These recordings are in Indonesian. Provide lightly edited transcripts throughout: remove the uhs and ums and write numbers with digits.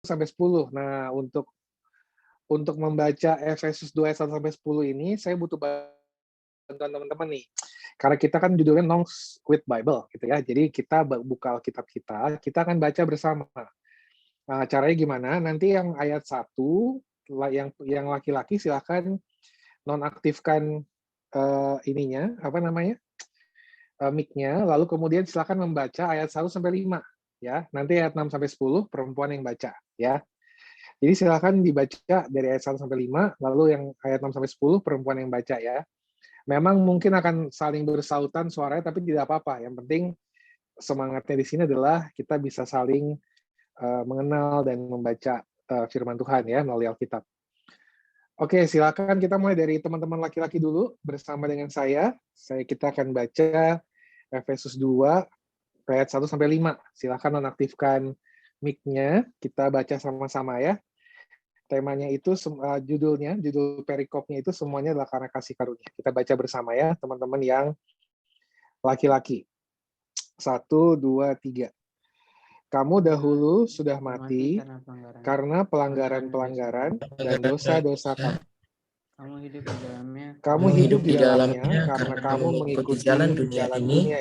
sampai 10. Nah, untuk membaca Efesus 2 ayat 1 sampai 10 ini saya butuh bantuan teman-teman nih. Karena kita kan judulnya Nongs with Bible gitu ya. Jadi kita buka Alkitab kita akan baca bersama. Nah, caranya gimana? Nanti yang ayat 1 yang laki-laki silakan nonaktifkan ininya, apa namanya? Mic-nya, lalu kemudian silakan membaca ayat 1 sampai 5 ya. Nanti ayat 6 sampai 10 perempuan yang baca ya. Jadi silakan dibaca dari ayat 1 sampai 5, lalu yang ayat 6 sampai 10 perempuan yang baca ya. Memang mungkin akan saling bersautan suaranya, tapi tidak apa-apa. Yang penting semangatnya di sini adalah kita bisa saling mengenal dan membaca firman Tuhan ya melalui Alkitab. Oke, silakan kita mulai dari teman-teman laki-laki dulu bersama dengan saya. Kita akan baca Efesus 2 ayat 1 sampai 5. Silakan nonaktifkan mic-nya, kita baca sama-sama ya. Temanya itu judul perikopnya itu semuanya adalah karena kasih karunia. Kita baca bersama ya, teman-teman yang laki-laki. 1, 2, 3. Kamu dahulu sudah mati karena pelanggaran-pelanggaran dan dosa-dosa kamu. Kamu hidup di dalamnya karena kamu mengikuti jalan dunia ini.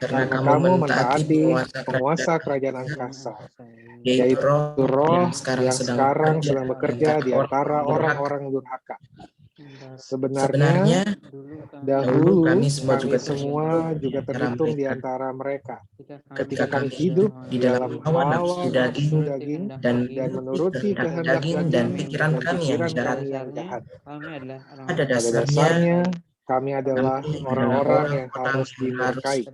Karena kamu mentaati penguasa kerajaan angkasa, yaitu roh yang sekarang sedang bekerja di antara orang-orang durhaka. Sebenarnya dahulu kami semua juga terhitung di antara mereka ketika kami hidup di dalam hawa nafsu daging dan menuruti kehendak daging dan pikiran kami yang jahat. Pada dasarnya kami adalah orang-orang yang harus dimurkai,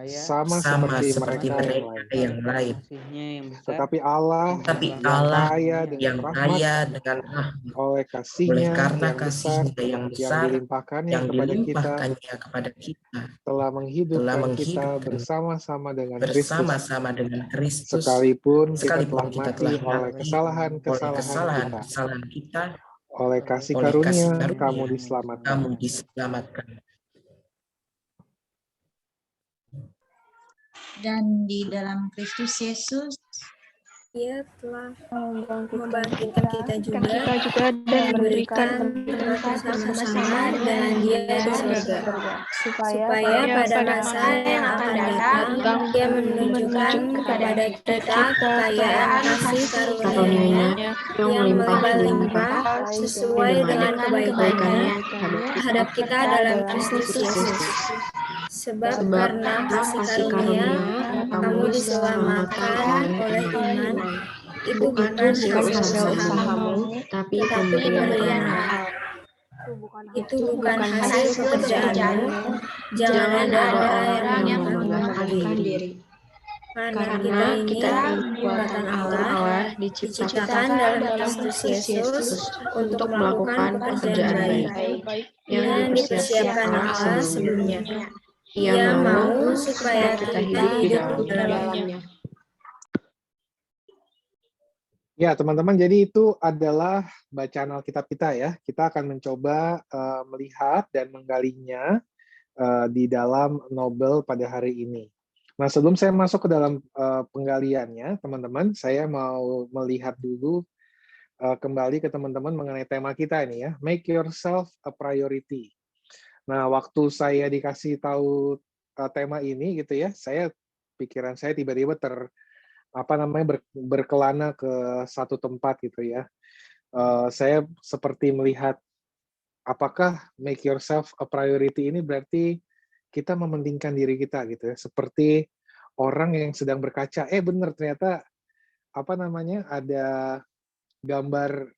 sama seperti mereka yang lain. Tetapi Allah yang kaya dengan rahmat oleh kasih-Nya yang besar yang dilimpahkannya kepada kita telah menghidupkan kita bersama-sama dengan Kristus. Sekalipun kita telah mati oleh kesalahan-kesalahan kita, oleh kasih karunia kamu diselamatkan. Dan di dalam Kristus Yesus Ia telah membangkitkan kita juga dan memberikan tempat bersama-sama dengan Dia di surga, supaya pada masa yang akan datang Dia menunjukkan kepada kita kekayaan kasih karunia-Nya yang melimpah-limpah sesuai dengan kebaikan-Nya terhadap kita dalam Kristus Yesus. Sebab karena kasih karunia kamu diselamatkan oleh iman. Itu bukan hasil usahamu, tapi pemberian Allah. Itu bukan hasil pekerjaanmu. Jangan ada orang yang membanggakan diri. Karena kita buatan Allah, diciptakan dalam Kristus Yesus untuk melakukan pekerjaan baik yang dipersiapkan Allah sebelumnya. Ia mau supaya kita hidup di dalamnya. Ya, teman-teman, jadi itu adalah bacaan Alkitab kita ya. Kita akan mencoba melihat dan menggalinya di dalam Nobel pada hari ini. Nah, sebelum saya masuk ke dalam penggaliannya, teman-teman, saya mau melihat dulu kembali ke teman-teman mengenai tema kita ini ya, make yourself a priority. Nah, waktu saya dikasih tahu tema ini gitu ya, pikiran saya tiba-tiba berkelana ke satu tempat gitu ya. Saya seperti melihat apakah make yourself a priority ini berarti kita mementingkan diri kita gitu ya, seperti orang yang sedang berkaca. Benar ternyata ada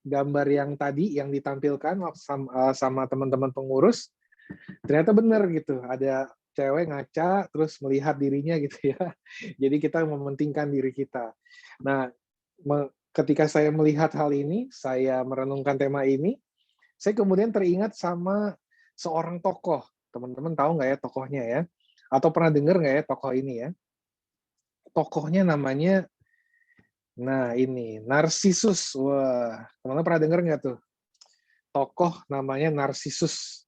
gambar yang tadi yang ditampilkan sama teman-teman pengurus, ternyata benar gitu, ada cewek ngaca terus melihat dirinya gitu ya. Jadi kita mementingkan diri kita. Nah, ketika saya melihat hal ini, saya merenungkan tema ini, saya kemudian teringat sama seorang tokoh. Teman-teman tahu nggak ya tokohnya ya? Atau pernah dengar nggak ya tokoh ini ya? Tokohnya namanya, ini Narsisus. Wah, teman-teman pernah dengar nggak tuh? Tokoh namanya Narsisus.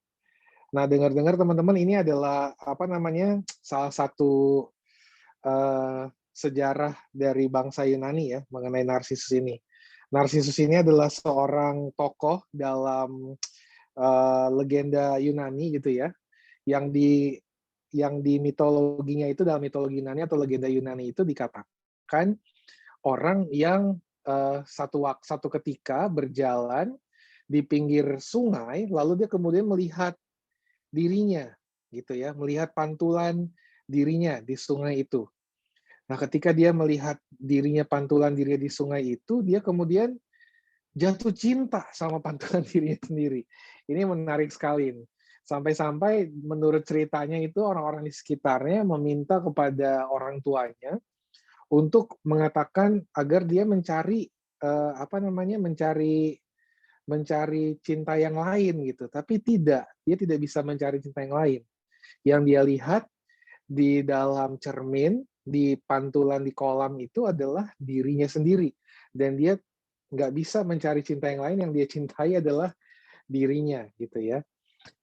Nah, dengar-dengar teman-teman ini adalah salah satu sejarah dari bangsa Yunani ya mengenai Narsisus ini. Narsisus ini adalah seorang tokoh dalam legenda Yunani gitu ya, yang di mitologinya itu, dalam mitologi Yunani atau legenda Yunani itu dikatakan orang yang satu ketika berjalan di pinggir sungai, lalu dia kemudian melihat dirinya gitu ya, melihat pantulan dirinya di sungai itu. Nah, ketika dia melihat dirinya, pantulan dirinya di sungai itu, dia kemudian jatuh cinta sama pantulan dirinya sendiri. Ini menarik sekali. Sampai-sampai menurut ceritanya itu orang-orang di sekitarnya meminta kepada orang tuanya untuk mengatakan agar dia mencari mencari cinta yang lain gitu. Tapi dia tidak bisa mencari cinta yang lain. Yang dia lihat di dalam cermin, di pantulan di kolam itu adalah dirinya sendiri. Dan dia nggak bisa mencari cinta yang lain, yang dia cintai adalah dirinya gitu ya.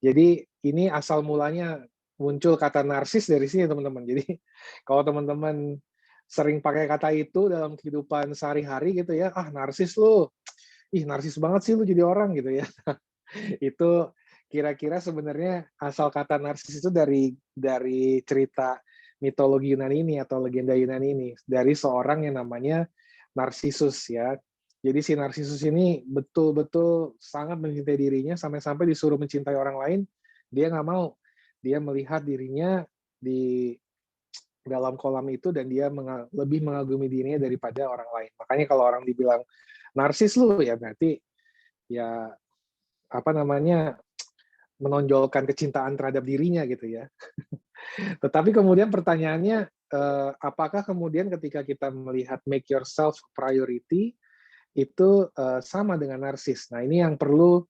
Jadi ini asal mulanya muncul kata narsis dari sini teman-teman. Jadi kalau teman-teman sering pakai kata itu dalam kehidupan sehari-hari gitu ya, narsis lu, narsis banget sih lu jadi orang gitu ya. Itu kira-kira sebenarnya asal kata narsis itu dari cerita mitologi Yunani ini atau legenda Yunani ini, dari seorang yang namanya Narsisus ya. Jadi si Narsisus ini betul-betul sangat mencintai dirinya, sampai-sampai disuruh mencintai orang lain, dia nggak mau. Dia melihat dirinya di dalam kolam itu dan dia lebih mengagumi dirinya daripada orang lain. Makanya kalau orang dibilang narsis lu, ya berarti ya menonjolkan kecintaan terhadap dirinya gitu ya. Tetapi kemudian pertanyaannya, apakah kemudian ketika kita melihat make yourself priority itu sama dengan narsis? Nah, ini yang perlu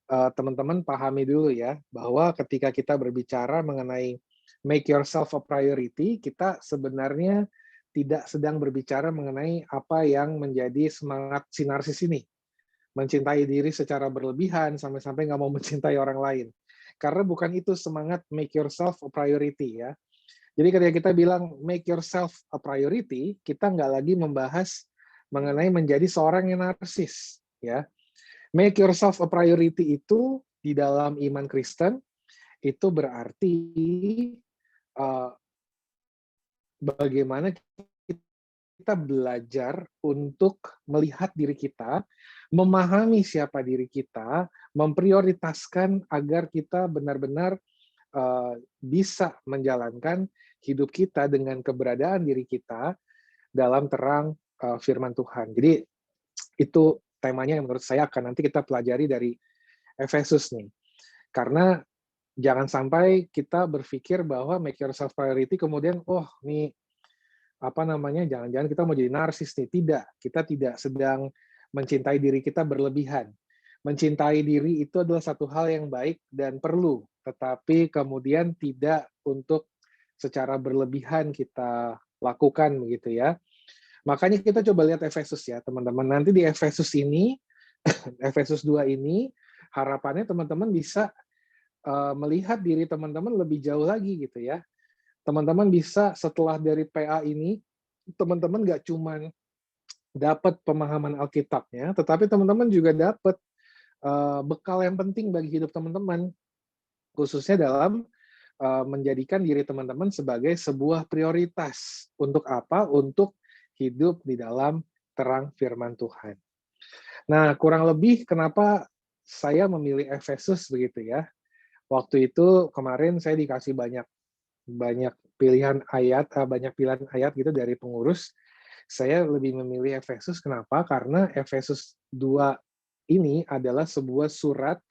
teman-teman pahami dulu ya, bahwa ketika kita berbicara mengenai make yourself a priority, kita sebenarnya tidak sedang berbicara mengenai apa yang menjadi semangat si narsis ini. Mencintai diri secara berlebihan, sampai-sampai nggak mau mencintai orang lain. Karena bukan itu semangat make yourself a priority ya. Jadi ketika kita bilang make yourself a priority, kita nggak lagi membahas mengenai menjadi seorang yang narsis ya. Make yourself a priority itu di dalam iman Kristen itu berarti bagaimana kita belajar untuk melihat diri kita, memahami siapa diri kita, memprioritaskan agar kita benar-benar bisa menjalankan hidup kita dengan keberadaan diri kita dalam terang firman Tuhan. Jadi itu temanya yang menurut saya akan nanti kita pelajari dari Efesus nih. Karena jangan sampai kita berpikir bahwa make yourself priority kemudian jangan-jangan kita mau jadi narsis nih. Tidak, kita tidak sedang mencintai diri kita berlebihan. Mencintai diri itu adalah satu hal yang baik dan perlu, tetapi kemudian tidak untuk secara berlebihan kita lakukan begitu ya. Makanya kita coba lihat Efesus ya, teman-teman. Nanti di Efesus ini, Efesus 2 ini, harapannya teman-teman bisa melihat diri teman-teman lebih jauh lagi gitu ya. Teman-teman bisa setelah dari PA ini, teman-teman nggak cuma dapat pemahaman Alkitabnya, tetapi teman-teman juga dapat bekal yang penting bagi hidup teman-teman, khususnya dalam menjadikan diri teman-teman sebagai sebuah prioritas. Untuk apa? Untuk hidup di dalam terang firman Tuhan. Nah, kurang lebih kenapa saya memilih Efesus begitu ya. Waktu itu kemarin saya dikasih banyak pilihan ayat gitu dari pengurus. Saya lebih memilih Efesus. Kenapa? Karena Efesus 2 ini adalah sebuah surat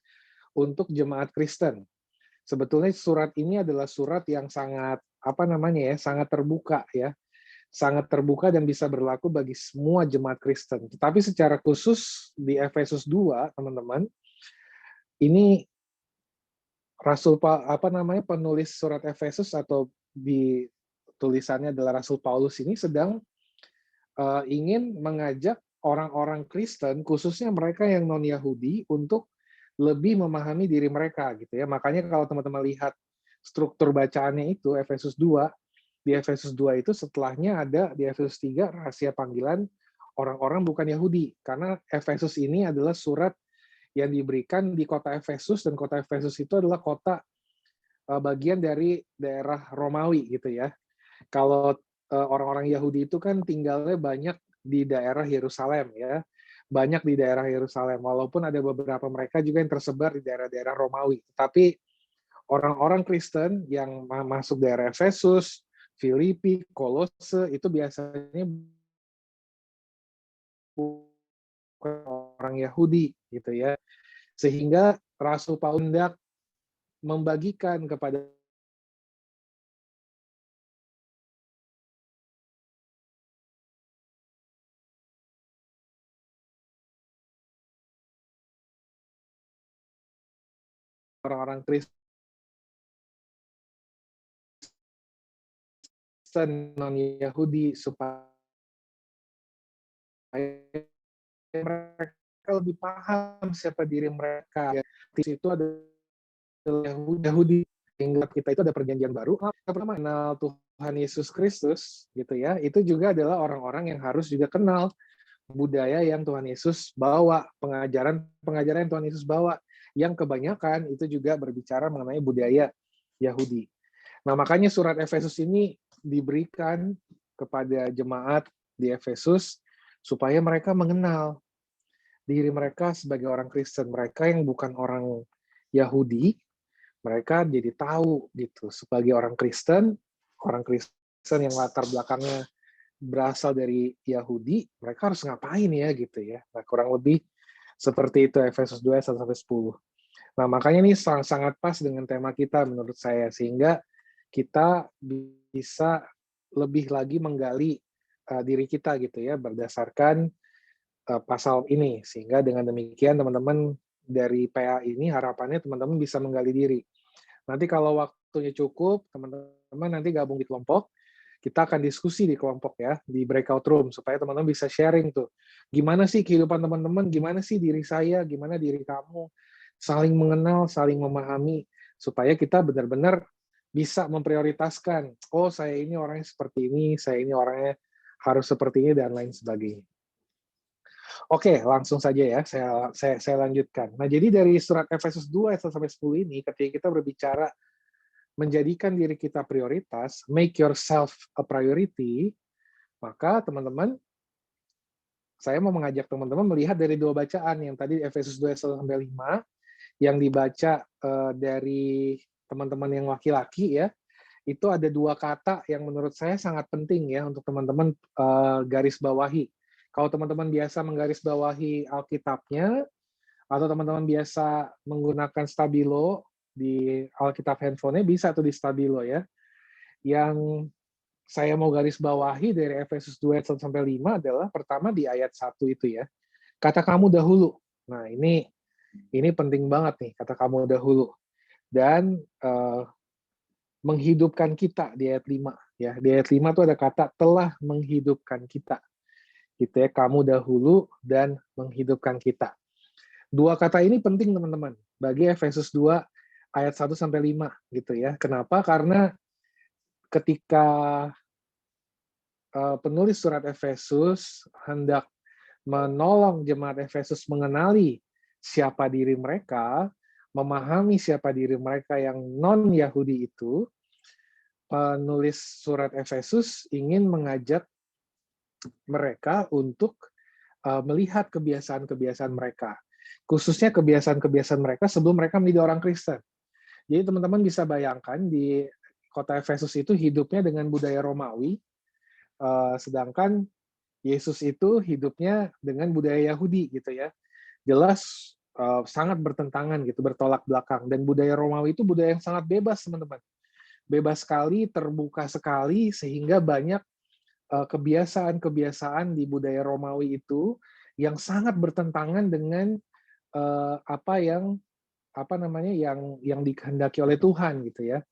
untuk jemaat Kristen. Sebetulnya surat ini adalah surat yang sangat sangat terbuka ya. Sangat terbuka dan bisa berlaku bagi semua jemaat Kristen. Tetapi secara khusus di Efesus 2, teman-teman, ini penulis surat Efesus atau di tulisannya adalah Rasul Paulus ini sedang ingin mengajak orang-orang Kristen, khususnya mereka yang non-Yahudi, untuk lebih memahami diri mereka gitu ya. Makanya kalau teman-teman lihat struktur bacaannya itu Efesus 2, di Efesus 2 itu setelahnya ada di Efesus 3 rahasia panggilan orang-orang bukan Yahudi. Karena Efesus ini adalah surat yang diberikan di kota Efesus, dan kota Efesus itu adalah kota bagian dari daerah Romawi gitu ya. Kalau orang-orang Yahudi itu kan tinggalnya banyak di daerah Yerusalem ya. Banyak di daerah Yerusalem, walaupun ada beberapa mereka juga yang tersebar di daerah-daerah Romawi. Tapi orang-orang Kristen yang masuk daerah Efesus, Filipi, Kolose, itu biasanya bukan orang Yahudi gitu ya. Sehingga Rasul Paulus hendak membagikan kepada orang-orang Kristen non-Yahudi supaya mereka lebih paham siapa diri mereka. Di situ ada Yahudi, hingga kita itu ada perjanjian baru. Pertama kenal Tuhan Yesus Kristus gitu ya. Itu juga adalah orang-orang yang harus juga kenal budaya yang Tuhan Yesus bawa, pengajaran yang Tuhan Yesus bawa, yang kebanyakan itu juga berbicara mengenai budaya Yahudi. Nah, makanya surat Efesus ini diberikan kepada jemaat di Efesus supaya mereka mengenal diri mereka sebagai orang Kristen. Mereka yang bukan orang Yahudi, mereka jadi tahu gitu sebagai orang Kristen yang latar belakangnya berasal dari Yahudi, mereka harus ngapain ya gitu ya. Nah, kurang lebih seperti itu Efesus 2 1-10. Nah, makanya ini sangat pas dengan tema kita menurut saya, sehingga kita bisa lebih lagi menggali diri kita gitu ya berdasarkan pasal ini, sehingga dengan demikian teman-teman dari PA ini harapannya teman-teman bisa menggali diri. Nanti kalau waktunya cukup, teman-teman nanti gabung di kelompok, kita akan diskusi di kelompok ya, di breakout room, supaya teman-teman bisa sharing tuh. Gimana sih kehidupan teman-teman, gimana sih diri saya, gimana diri kamu, saling mengenal, saling memahami, supaya kita benar-benar bisa memprioritaskan, oh saya ini orangnya seperti ini, saya ini orangnya harus seperti ini, dan lain sebagainya. Oke, langsung saja ya, saya lanjutkan. Nah, jadi dari surat Efesus 2 ayat 1-10 ini, ketika kita berbicara menjadikan diri kita prioritas, make yourself a priority, maka teman-teman, saya mau mengajak teman-teman melihat dari dua bacaan, yang tadi Efesus 2 ayat 1-5, yang dibaca dari teman-teman yang laki-laki ya, itu ada dua kata yang menurut saya sangat penting ya untuk teman-teman garis bawahi. Kalau teman-teman biasa menggaris bawahi Alkitabnya, atau teman-teman biasa menggunakan stabilo di Alkitab handphone-nya, bisa tuh di stabilo ya. Yang saya mau garis bawahi dari Efesus 2 ayat 1-5 adalah pertama di ayat 1 itu ya. Kata kamu dahulu. Nah, ini penting banget nih, kata kamu dahulu. Dan menghidupkan kita di ayat 5 ya. Di ayat 5 tuh ada kata telah menghidupkan kita. Gitu ya, kamu dahulu dan menghidupkan kita. Dua kata ini penting teman-teman bagi Efesus 2 ayat 1-5 gitu ya. Kenapa? Karena ketika penulis surat Efesus hendak menolong jemaat Efesus mengenali siapa diri mereka, memahami siapa diri mereka yang non-Yahudi itu, penulis surat Efesus ingin mengajak mereka untuk melihat kebiasaan-kebiasaan mereka. Khususnya kebiasaan-kebiasaan mereka sebelum mereka menjadi orang Kristen. Jadi teman-teman bisa bayangkan di kota Efesus itu hidupnya dengan budaya Romawi, sedangkan Yesus itu hidupnya dengan budaya Yahudi gitu ya. Jelas sangat bertentangan gitu, bertolak belakang. Dan budaya Romawi itu budaya yang sangat bebas teman-teman. Bebas sekali, terbuka sekali, sehingga banyak kebiasaan-kebiasaan di budaya Romawi itu yang sangat bertentangan dengan yang dikehendaki oleh Tuhan gitu ya.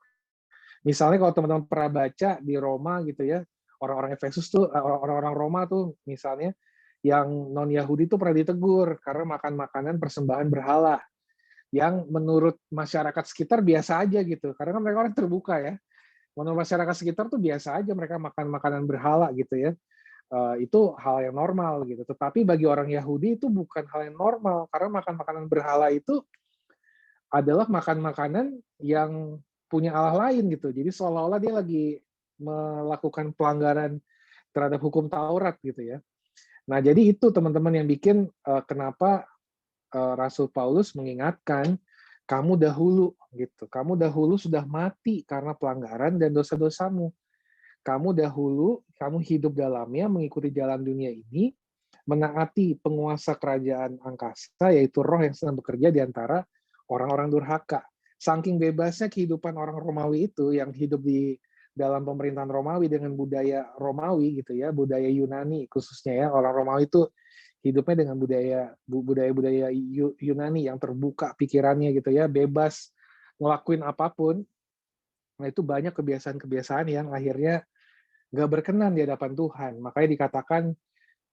Misalnya kalau teman-teman pernah baca di Roma gitu ya, orang-orang Efesus tuh, orang-orang Roma tuh misalnya yang non-Yahudi tuh pernah ditegur karena makan makanan persembahan berhala, yang menurut masyarakat sekitar biasa aja gitu, karena kan mereka orang terbuka ya. menurut masyarakat sekitar tuh biasa aja mereka makan makanan berhala gitu ya. Itu hal yang normal gitu. Tetapi bagi orang Yahudi itu bukan hal yang normal, karena makan makanan berhala itu adalah makan makanan yang punya Allah lain gitu. Jadi seolah-olah dia lagi melakukan pelanggaran terhadap hukum Taurat gitu ya. Nah, jadi itu teman-teman yang bikin kenapa Rasul Paulus mengingatkan kamu dahulu gitu. Kamu dahulu sudah mati karena pelanggaran dan dosa-dosamu. Kamu dahulu, kamu hidup dalamnya, mengikuti jalan dunia ini, menaati penguasa kerajaan angkasa, yaitu roh yang sedang bekerja di antara orang-orang durhaka. Saking bebasnya kehidupan orang Romawi itu, yang hidup di dalam pemerintahan Romawi dengan budaya Romawi gitu ya, budaya Yunani khususnya ya, orang Romawi itu hidupnya dengan budaya Yunani yang terbuka pikirannya gitu ya, bebas ngelakuin apapun. Nah, itu banyak kebiasaan-kebiasaan yang akhirnya nggak berkenan di hadapan Tuhan. Makanya dikatakan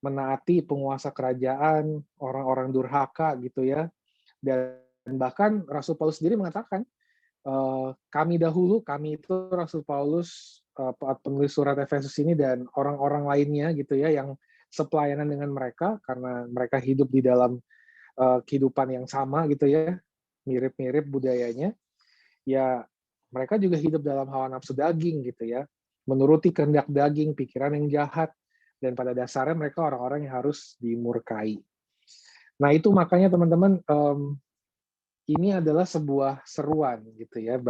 menaati penguasa kerajaan, orang-orang durhaka gitu ya. Dan bahkan Rasul Paulus sendiri mengatakan, kami dahulu, kami itu Rasul Paulus, penulis surat Efesus ini dan orang-orang lainnya gitu ya, yang sepelayanan dengan mereka, karena mereka hidup di dalam kehidupan yang sama gitu ya, mirip-mirip budayanya, ya mereka juga hidup dalam hawa nafsu daging gitu ya, menuruti kehendak daging, pikiran yang jahat, dan pada dasarnya mereka orang-orang yang harus dimurkai. Nah itu makanya teman-teman, ini adalah sebuah seruan gitu ya,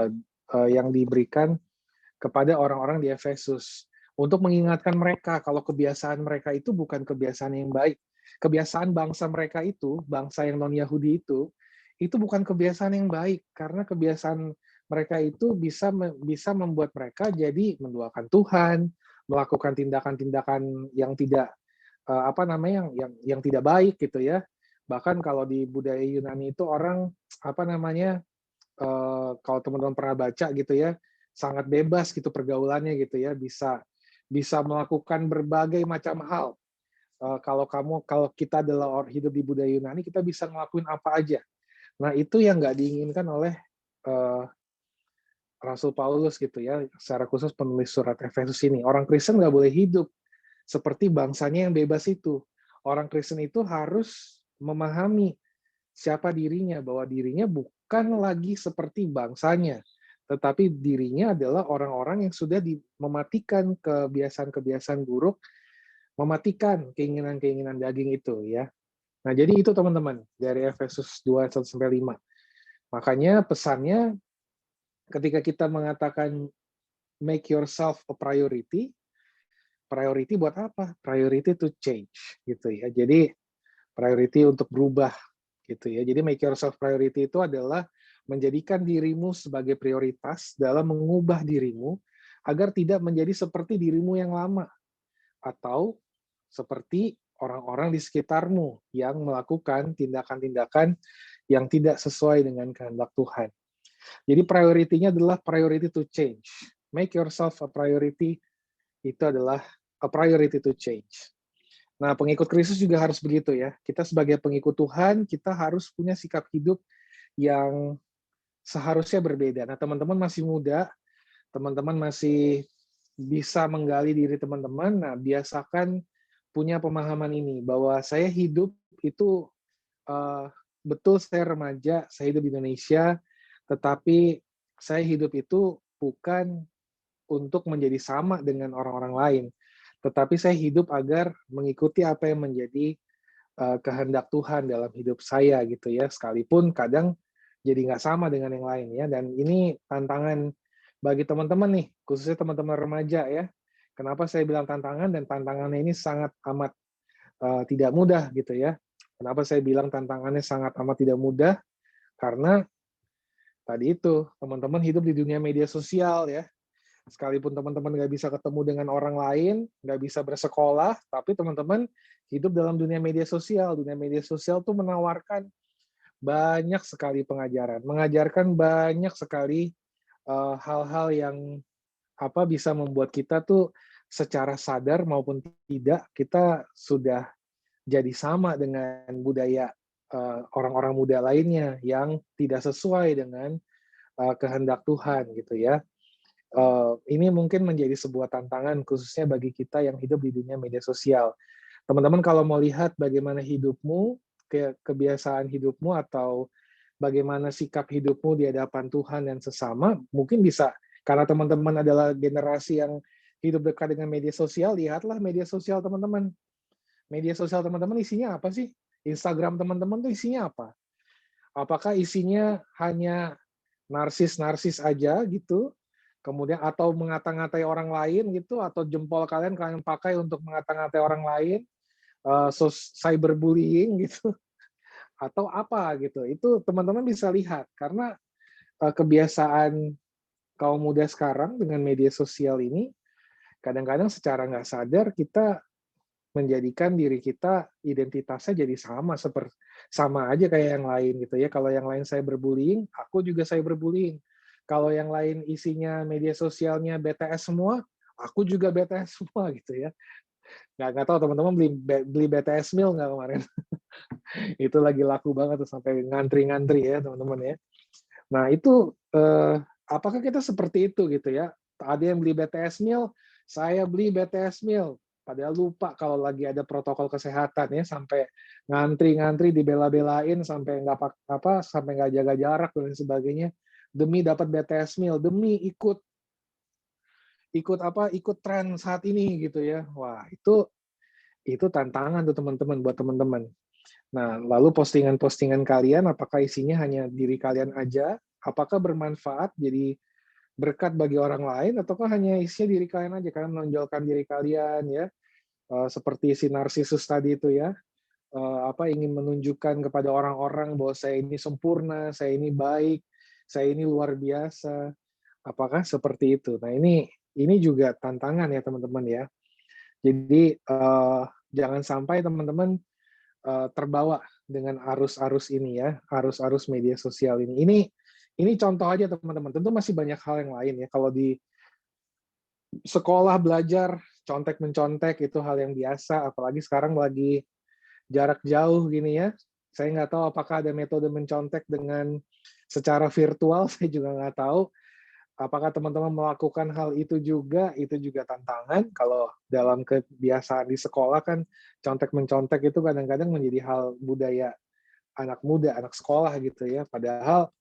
yang diberikan kepada orang-orang di Efesus untuk mengingatkan mereka kalau kebiasaan mereka itu bukan kebiasaan yang baik. Kebiasaan bangsa mereka itu, bangsa yang non-Yahudi itu bukan kebiasaan yang baik, karena kebiasaan mereka itu bisa membuat mereka jadi menduakan Tuhan, melakukan tindakan-tindakan yang tidak yang tidak baik gitu ya. Bahkan kalau di budaya Yunani itu orang kalau teman-teman pernah baca gitu ya, sangat bebas gitu pergaulannya gitu ya, bisa melakukan berbagai macam hal. Kalau kita adalah hidup di budaya Yunani, kita bisa ngelakuin apa aja. Nah itu yang nggak diinginkan oleh Rasul Paulus gitu ya, secara khusus penulis surat Efesus ini. Orang Kristen nggak boleh hidup seperti bangsanya yang bebas itu. Orang Kristen itu harus memahami siapa dirinya, bahwa dirinya bukan lagi seperti bangsanya, tetapi dirinya adalah orang-orang yang sudah mematikan kebiasaan-kebiasaan buruk, mematikan keinginan-keinginan daging itu ya. Nah, jadi itu teman-teman dari Efesus 2 1-5. Makanya pesannya ketika kita mengatakan make yourself a priority buat apa? Priority to change gitu ya. Jadi priority untuk berubah gitu ya. Jadi make yourself priority itu adalah menjadikan dirimu sebagai prioritas dalam mengubah dirimu agar tidak menjadi seperti dirimu yang lama atau seperti orang-orang di sekitarmu yang melakukan tindakan-tindakan yang tidak sesuai dengan kehendak Tuhan. Jadi priority-nya adalah priority to change. Make yourself a priority itu adalah a priority to change. Nah, pengikut Kristus juga harus begitu ya. Kita sebagai pengikut Tuhan, kita harus punya sikap hidup yang seharusnya berbeda. Nah, teman-teman masih muda, teman-teman masih bisa menggali diri teman-teman. Nah, biasakan punya pemahaman ini, bahwa saya hidup itu, betul saya remaja, saya hidup di Indonesia, tetapi saya hidup itu bukan untuk menjadi sama dengan orang-orang lain, tetapi saya hidup agar mengikuti apa yang menjadi kehendak Tuhan dalam hidup saya gitu ya, sekalipun kadang jadi nggak sama dengan yang lain ya. Dan ini tantangan bagi teman-teman nih, khususnya teman-teman remaja ya. Kenapa saya bilang tantangan, dan tantangannya ini sangat amat tidak mudah gitu ya. Kenapa saya bilang tantangannya sangat amat tidak mudah? Karena tadi itu, teman-teman hidup di dunia media sosial ya. Sekalipun teman-teman nggak bisa ketemu dengan orang lain, nggak bisa bersekolah, tapi teman-teman hidup dalam dunia media sosial. Dunia media sosial tuh menawarkan banyak sekali pengajaran, mengajarkan banyak sekali hal-hal yang bisa membuat kita tuh secara sadar maupun tidak, kita sudah jadi sama dengan budaya orang-orang muda lainnya yang tidak sesuai dengan kehendak Tuhan gitu ya. ini mungkin menjadi sebuah tantangan khususnya bagi kita yang hidup di dunia media sosial. Teman-teman kalau mau lihat bagaimana hidupmu, kebiasaan hidupmu, atau bagaimana sikap hidupmu di hadapan Tuhan dan sesama, mungkin bisa, karena teman-teman adalah generasi yang hidup dekat dengan media sosial, lihatlah media sosial teman-teman. Media sosial teman-teman isinya apa sih? Instagram teman-teman tuh isinya apa? Apakah isinya hanya narsis-narsis aja gitu, kemudian atau mengata-ngatai orang lain gitu, atau jempol kalian pakai untuk mengata-ngatai orang lain, cyberbullying gitu, atau apa gitu. Itu teman-teman bisa lihat, karena kebiasaan kaum muda sekarang dengan media sosial ini, kadang-kadang secara nggak sadar kita menjadikan diri kita identitasnya jadi sama aja kayak yang lain gitu ya. Kalau yang lain cyberbullying, aku juga cyberbullying. Kalau yang lain isinya media sosialnya BTS semua, aku juga BTS semua gitu ya. Nggak tahu teman-teman beli BTS meal nggak kemarin? Itu lagi laku banget tuh, sampai ngantri-ngantri ya teman-teman ya. Nah itu apakah kita seperti itu gitu ya? Ada yang beli BTS meal, saya beli BTS meal. Padahal lupa kalau lagi ada protokol kesehatan ya, sampai ngantri-ngantri dibela-belain sampai nggak jaga jarak dan sebagainya demi dapat BTS meal, demi ikut tren saat ini gitu ya. Wah, itu tantangan tuh teman-teman, buat teman-teman. Nah, lalu postingan-postingan kalian apakah isinya hanya diri kalian aja? Apakah bermanfaat jadi berkat bagi orang lain, ataukah hanya isinya diri kalian aja, kalian menonjolkan diri kalian ya, seperti si narsisus tadi itu ya, ingin menunjukkan kepada orang-orang bahwa saya ini sempurna, saya ini baik, saya ini luar biasa. Apakah seperti itu? Nah, ini juga tantangan ya teman-teman ya. Jadi jangan sampai teman-teman terbawa dengan arus-arus ini ya, arus-arus media sosial ini. Ini contoh aja teman-teman. Tentu masih banyak hal yang lain ya. Kalau di sekolah belajar contek-mencontek itu hal yang biasa, apalagi sekarang lagi jarak jauh gini ya. Saya nggak tahu apakah ada metode mencontek dengan secara virtual, saya juga nggak tahu. Apakah teman-teman melakukan hal itu juga tantangan. Kalau dalam kebiasaan di sekolah kan contek-mencontek itu kadang-kadang menjadi hal budaya anak muda, anak sekolah gitu ya. Padahal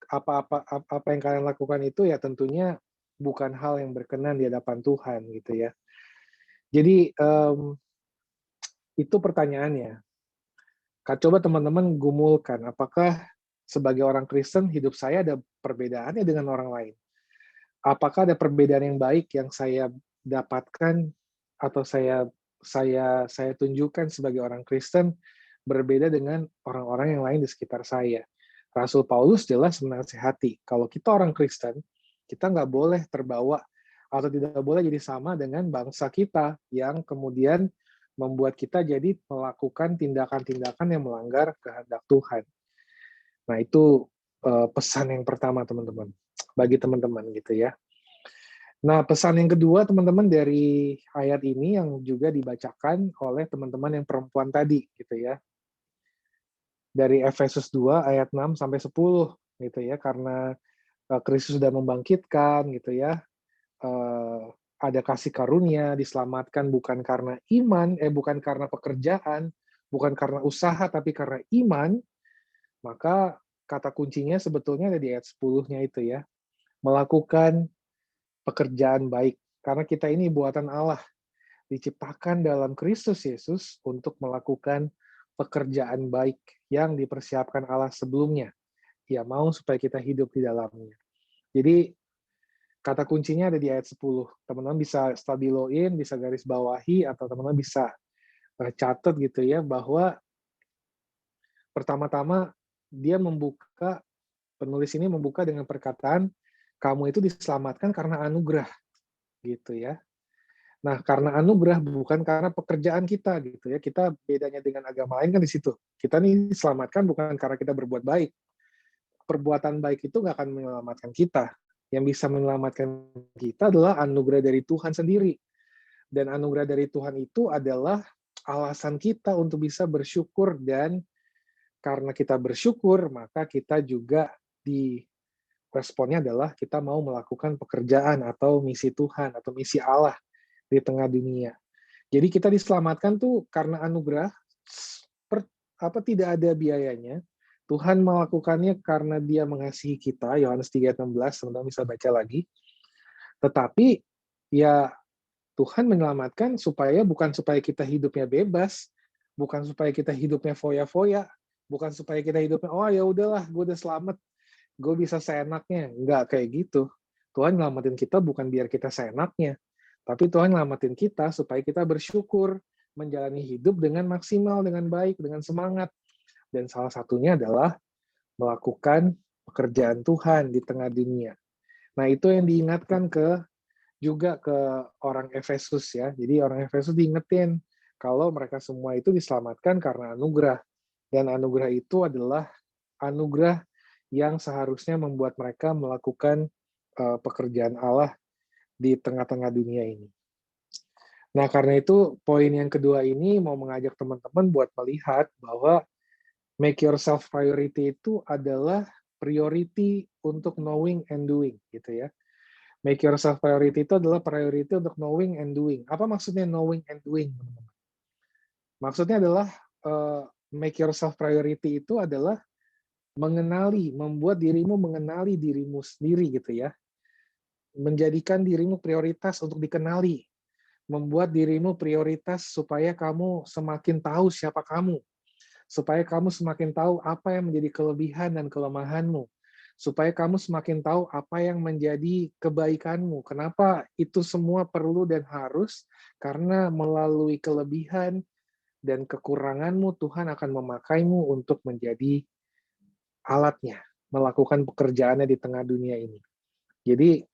apa yang kalian lakukan itu ya tentunya bukan hal yang berkenan di hadapan Tuhan gitu ya. Jadi itu pertanyaannya. Coba teman-teman gumulkan, apakah sebagai orang Kristen hidup saya ada perbedaannya dengan orang lain? Apakah ada perbedaan yang baik yang saya dapatkan atau saya tunjukkan sebagai orang Kristen berbeda dengan orang-orang yang lain di sekitar saya? Rasul Paulus jelas menasihati, kalau kita orang Kristen, kita nggak boleh terbawa atau tidak boleh jadi sama dengan bangsa kita yang kemudian membuat kita jadi melakukan tindakan-tindakan yang melanggar kehendak Tuhan. Nah, itu pesan yang pertama teman-teman, bagi teman-teman gitu ya. Nah, pesan yang kedua teman-teman dari ayat ini yang juga dibacakan oleh teman-teman yang perempuan tadi gitu ya. Dari Efesus 2 ayat 6 sampai 10 gitu ya, karena Kristus sudah membangkitkan gitu ya. Ada kasih karunia, diselamatkan bukan karena iman, bukan karena pekerjaan, bukan karena usaha, tapi karena iman. Maka kata kuncinya sebetulnya ada di ayat 10-nya itu ya. Melakukan pekerjaan baik. Karena kita ini buatan Allah, diciptakan dalam Kristus Yesus untuk melakukan pekerjaan baik yang dipersiapkan Allah sebelumnya. Ia mau supaya kita hidup di dalamnya. Jadi kata kuncinya ada di ayat 10. Teman-teman bisa stabiloin, bisa garis bawahi, atau teman-teman bisa catat gitu ya, bahwa pertama-tama dia penulis ini membuka dengan perkataan, kamu itu diselamatkan karena anugerah, gitu ya. Nah, karena anugerah bukan karena pekerjaan kita, gitu ya. Kita bedanya dengan agama lain kan di situ. Kita nih diselamatkan bukan karena kita berbuat baik. Perbuatan baik itu nggak akan menyelamatkan kita. Yang bisa menyelamatkan kita adalah anugerah dari Tuhan sendiri. Dan anugerah dari Tuhan itu adalah alasan kita untuk bisa bersyukur, dan karena kita bersyukur, maka kita juga responnya adalah kita mau melakukan pekerjaan atau misi Tuhan atau misi Allah di tengah dunia. Jadi kita diselamatkan tuh karena anugerah, tidak ada biayanya. Tuhan melakukannya karena Dia mengasihi kita, Yohanes 3:16, teman-teman bisa baca lagi. Tetapi ya Tuhan menyelamatkan bukan supaya kita hidupnya bebas, bukan supaya kita hidupnya foya-foya, bukan supaya kita hidupnya oh ya udahlah, gue udah selamat, gue bisa seenaknya. Enggak kayak gitu. Tuhan nyelamatin kita bukan biar kita seenaknya, tapi Tuhan nyelamatin kita supaya kita bersyukur, menjalani hidup dengan maksimal, dengan baik, dengan semangat. Dan salah satunya adalah melakukan pekerjaan Tuhan di tengah dunia. Nah, itu yang diingatkan juga ke orang Efesus ya. Jadi orang Efesus diingetin kalau mereka semua itu diselamatkan karena anugerah. Dan anugerah itu adalah anugerah yang seharusnya membuat mereka melakukan pekerjaan Allah di tengah-tengah dunia ini. Nah, karena itu poin yang kedua ini mau mengajak teman-teman buat melihat bahwa make yourself priority itu adalah priority untuk knowing and doing, gitu ya. Make yourself priority itu adalah priority untuk knowing and doing. Apa maksudnya knowing and doing, teman-teman? Maksudnya adalah make yourself priority itu adalah membuat dirimu mengenali dirimu sendiri, gitu ya. Menjadikan dirimu prioritas untuk dikenali. Membuat dirimu prioritas supaya kamu semakin tahu siapa kamu. Supaya kamu semakin tahu apa yang menjadi kelebihan dan kelemahanmu. Supaya kamu semakin tahu apa yang menjadi kebaikanmu. Kenapa itu semua perlu dan harus? Karena melalui kelebihan dan kekuranganmu, Tuhan akan memakaimu untuk menjadi alatnya, melakukan pekerjaannya di tengah dunia ini. Jadi,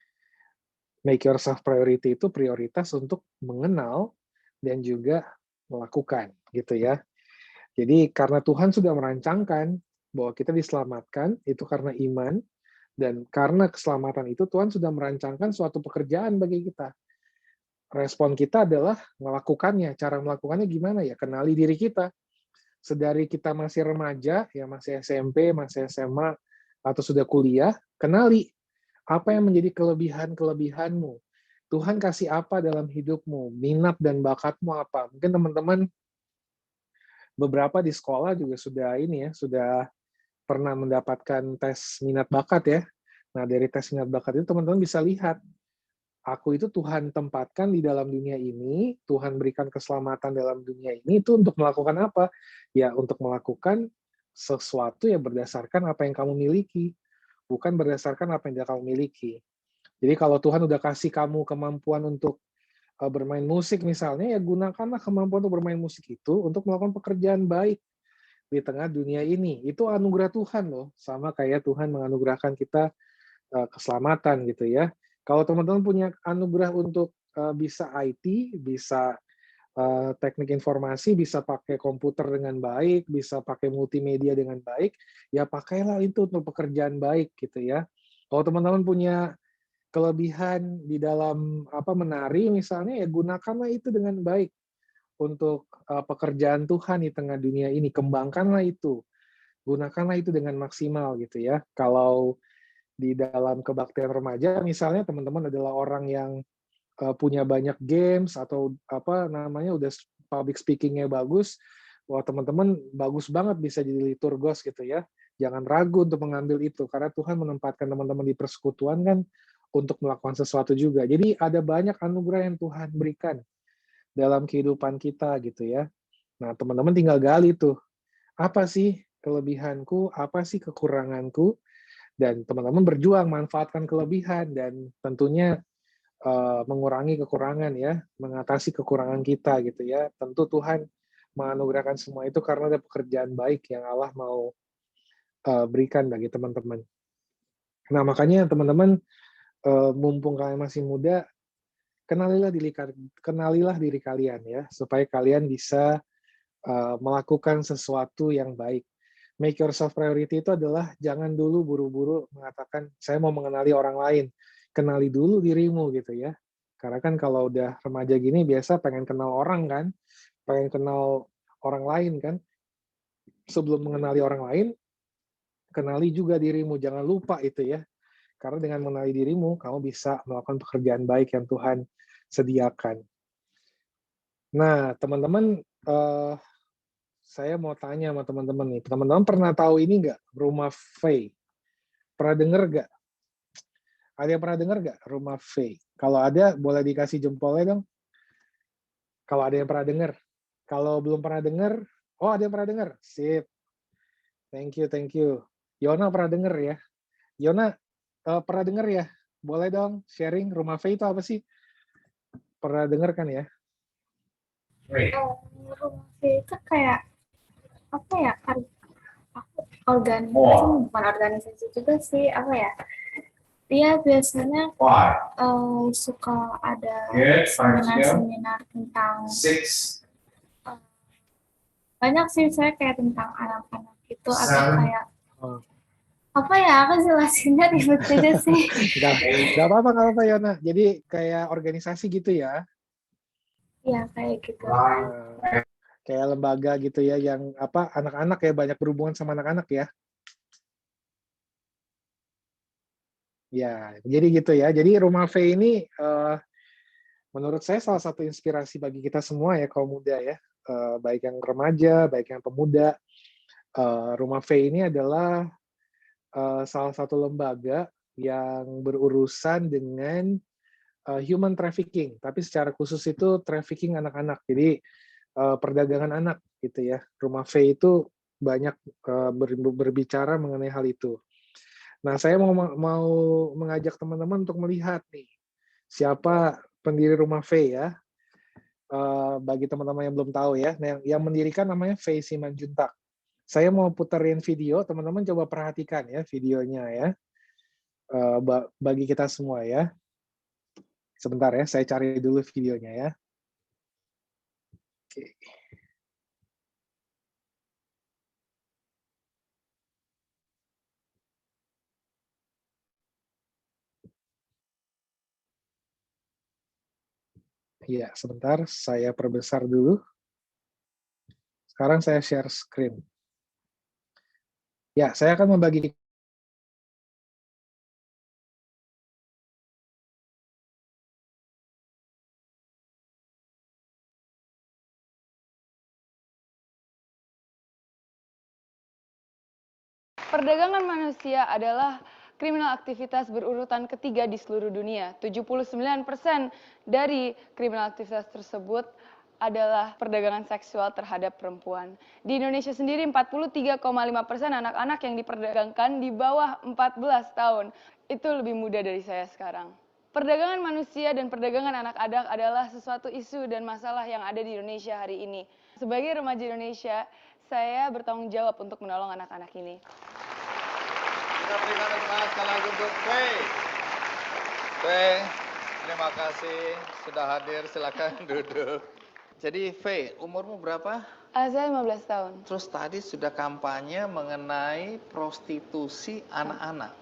make yourself priority itu prioritas untuk mengenal dan juga melakukan, gitu ya. Jadi karena Tuhan sudah merancangkan bahwa kita diselamatkan, itu karena iman, dan karena keselamatan itu Tuhan sudah merancangkan suatu pekerjaan bagi kita. Respon kita adalah melakukannya. Cara melakukannya gimana ya? Kenali diri kita. Sedari kita masih remaja, ya masih SMP, masih SMA, atau sudah kuliah, kenali apa yang menjadi kelebihan-kelebihanmu. Tuhan kasih apa dalam hidupmu, minat dan bakatmu apa. Mungkin teman-teman beberapa di sekolah juga sudah pernah mendapatkan tes minat bakat ya. Nah, dari tes minat bakat itu teman-teman bisa lihat, aku itu Tuhan tempatkan di dalam dunia ini, Tuhan berikan keselamatan dalam dunia ini, itu untuk melakukan apa? Ya, untuk melakukan sesuatu yang berdasarkan apa yang kamu miliki, bukan berdasarkan apa yang tidak kamu miliki. Jadi kalau Tuhan udah kasih kamu kemampuan untuk bermain musik misalnya, ya gunakanlah kemampuan untuk bermain musik itu untuk melakukan pekerjaan baik di tengah dunia ini. Itu anugerah Tuhan loh, sama kayak Tuhan menganugerahkan kita keselamatan gitu ya. Kalau teman-teman punya anugerah untuk bisa IT, bisa teknik informasi, bisa pakai komputer dengan baik, bisa pakai multimedia dengan baik, ya pakailah itu untuk pekerjaan baik gitu ya. Kalau teman-teman punya kelebihan di dalam menari misalnya, ya gunakanlah itu dengan baik untuk pekerjaan Tuhan di tengah dunia ini. Kembangkanlah itu, gunakanlah itu dengan maksimal gitu ya. Kalau di dalam kebaktian remaja misalnya teman-teman adalah orang yang punya banyak games atau udah public speaking-nya bagus, wah teman-teman bagus banget bisa jadi liturgos gitu ya. Jangan ragu untuk mengambil itu karena Tuhan menempatkan teman-teman di persekutuan kan untuk melakukan sesuatu juga. Jadi ada banyak anugerah yang Tuhan berikan dalam kehidupan kita gitu ya. Nah, teman-teman tinggal gali tuh. Apa sih kelebihanku, apa sih kekuranganku, dan teman-teman berjuang manfaatkan kelebihan dan tentunya mengurangi kekurangan ya, mengatasi kekurangan kita gitu ya. Tentu Tuhan menganugerahkan semua itu karena ada pekerjaan baik yang Allah mau berikan bagi teman-teman. Nah, makanya teman-teman mumpung kalian masih muda, kenalilah diri kalian ya, supaya kalian bisa melakukan sesuatu yang baik. Make yourself priority itu adalah jangan dulu buru-buru mengatakan saya mau mengenali orang lain. Kenali dulu dirimu gitu ya. Karena kan kalau udah remaja gini biasa pengen kenal orang kan, pengen kenal orang lain kan. Sebelum mengenali orang lain, kenali juga dirimu. Jangan lupa itu ya. Karena dengan mengenali dirimu, kamu bisa melakukan pekerjaan baik yang Tuhan sediakan. Nah, teman-teman, saya mau tanya sama teman-teman nih. Teman-teman pernah tahu ini nggak? Rumah Faye. Pernah dengar nggak? Ada yang pernah dengar nggak Rumah Faye? Kalau ada, boleh dikasih jempolnya dong. Kalau ada yang pernah dengar. Kalau belum pernah dengar, oh ada yang pernah dengar. Sip. Thank you. Yona pernah dengar ya? Yona, pernah dengar ya? Boleh dong sharing Rumah Faye itu apa sih? Pernah dengar kan ya? Rumah Faye itu kayak apa ya? Bukan organisasi juga sih, apa ya? Dia biasanya suka ada seminar-seminar tentang banyak sih, saya kayak tentang anak-anak itu atau kayak apa ya, aku jelasinnya ribet juga sih. Gak apa-apa Yona. Jadi kayak organisasi gitu ya? Iya kayak gitu. Kayak lembaga gitu ya, yang apa anak-anak ya, banyak berhubungan sama anak-anak ya. Ya, jadi gitu ya. Jadi Rumah Faye ini menurut saya salah satu inspirasi bagi kita semua ya, kaum muda ya. Baik yang remaja, baik yang pemuda. Rumah Faye ini adalah salah satu lembaga yang berurusan dengan human trafficking, tapi secara khusus itu trafficking anak-anak. Jadi perdagangan anak gitu ya. Rumah Faye itu banyak berbicara mengenai hal itu. Nah, saya mau mengajak teman-teman untuk melihat nih siapa pendiri Rumah Faye ya. Bagi teman-teman yang belum tahu ya, nah, yang mendirikan namanya Faye Simanjuntak. Saya mau puterin video, teman-teman coba perhatikan ya videonya ya. Bagi kita semua ya. Sebentar ya, saya cari dulu videonya ya. Oke. Iya, sebentar, saya perbesar dulu. Sekarang saya share screen. Ya, saya akan membagi. Perdagangan manusia adalah kriminal aktivitas berurutan ketiga di seluruh dunia. 79% dari kriminal aktivitas tersebut adalah perdagangan seksual terhadap perempuan. Di Indonesia sendiri 43,5% anak-anak yang diperdagangkan di bawah 14 tahun. Itu lebih muda dari saya sekarang. Perdagangan manusia dan perdagangan anak-anak adalah sesuatu isu dan masalah yang ada di Indonesia hari ini. Sebagai remaja Indonesia, saya bertanggung jawab untuk menolong anak-anak ini. Kita berikan tepuk tangan sekali lagi untuk Faye. Faye, terima kasih sudah hadir. Silakan duduk. Jadi Faye, umurmu berapa? Saya 15 tahun. Terus tadi sudah kampanye mengenai prostitusi anak-anak.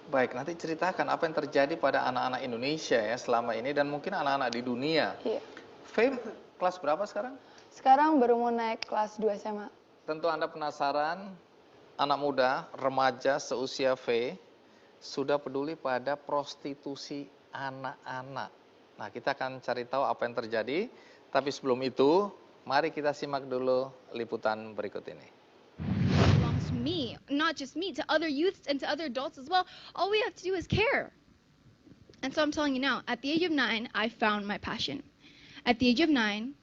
Baik, nanti ceritakan apa yang terjadi pada anak-anak Indonesia ya selama ini dan mungkin anak-anak di dunia. Iya. Faye, kelas berapa sekarang? Sekarang baru mau naik kelas 2 SMA. Tentu Anda penasaran, anak muda, remaja seusia Faye sudah peduli pada prostitusi anak-anak. Nah, kita akan cari tahu apa yang terjadi. Tapi sebelum itu, mari kita simak dulu liputan berikut ini. Belongs to me, not just me, to other youths and to other adults as well. All we have to do is care. And so I'm telling you now, at the age of 9, I found my passion. At the age of 9,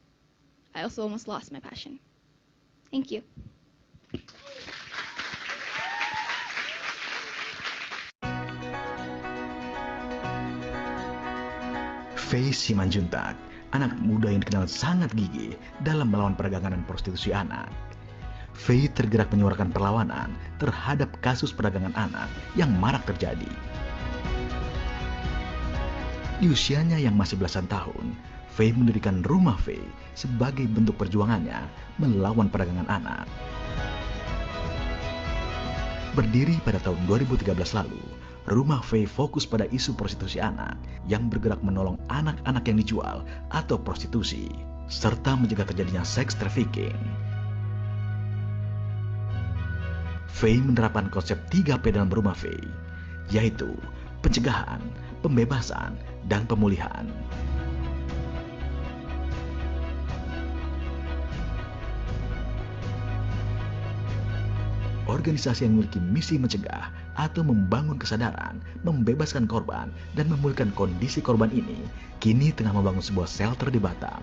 I also almost lost my passion. Thank you. Faye Simanjuntak, anak muda yang dikenal sangat gigih dalam melawan perdagangan dan prostitusi anak. Faye tergerak menyuarakan perlawanan terhadap kasus perdagangan anak yang marak terjadi. Di usianya yang masih belasan tahun, Faye mendirikan Rumah Faye sebagai bentuk perjuangannya melawan perdagangan anak. Berdiri pada tahun 2013 lalu, Rumah Faye fokus pada isu prostitusi anak yang bergerak menolong anak-anak yang dijual atau prostitusi, serta mencegah terjadinya seks trafficking. Faye menerapkan konsep 3P dalam Rumah Faye. yaitu pencegahan, pembebasan, dan pemulihan. Organisasi yang memiliki misi mencegah atau membangun kesadaran, membebaskan korban, dan memulihkan kondisi korban ini, kini tengah membangun sebuah shelter di Batam.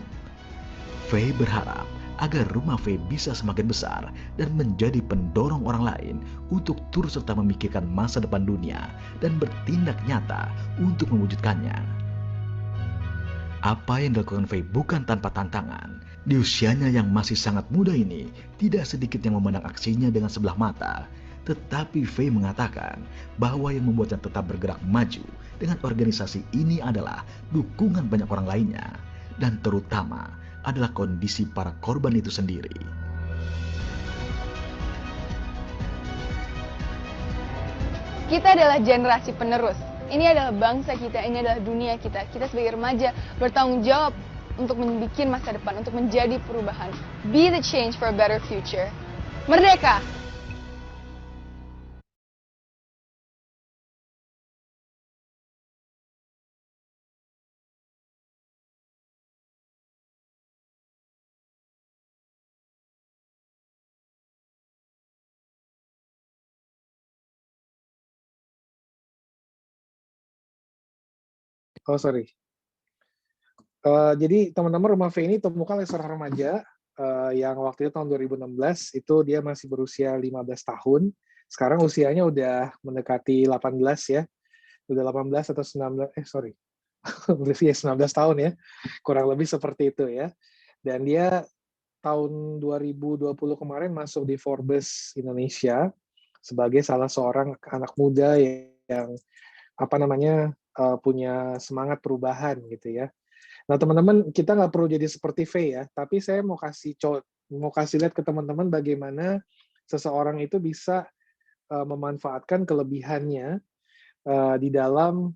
Faye berharap agar rumah Faye bisa semakin besar dan menjadi pendorong orang lain untuk turut serta memikirkan masa depan dunia dan bertindak nyata untuk mewujudkannya. Apa yang dilakukan Faye bukan tanpa tantangan. Di usianya yang masih sangat muda ini, tidak sedikit yang memandang aksinya dengan sebelah mata. Tetapi Faye mengatakan bahwa yang membuatnya tetap bergerak maju dengan organisasi ini adalah dukungan banyak orang lainnya, dan terutama adalah kondisi para korban itu sendiri. Kita adalah generasi penerus. Ini adalah bangsa kita, ini adalah dunia kita. Kita sebagai remaja bertanggung jawab untuk membuat masa depan, untuk menjadi perubahan. Be the change for a better future. Merdeka! Oh, sorry. Jadi teman-teman Rumah Faye ini temukan oleh seorang remaja yang waktu itu tahun 2016, itu dia masih berusia 15 tahun. Sekarang usianya udah mendekati 18 ya. Udah 18 atau 19, usia 19 tahun ya. Kurang lebih seperti itu ya. Dan dia tahun 2020 kemarin masuk di Forbes Indonesia sebagai salah seorang anak muda yang punya semangat perubahan gitu ya. Nah teman-teman, kita nggak perlu jadi seperti Faye ya, tapi saya mau kasih lihat ke teman-teman bagaimana seseorang itu bisa memanfaatkan kelebihannya di dalam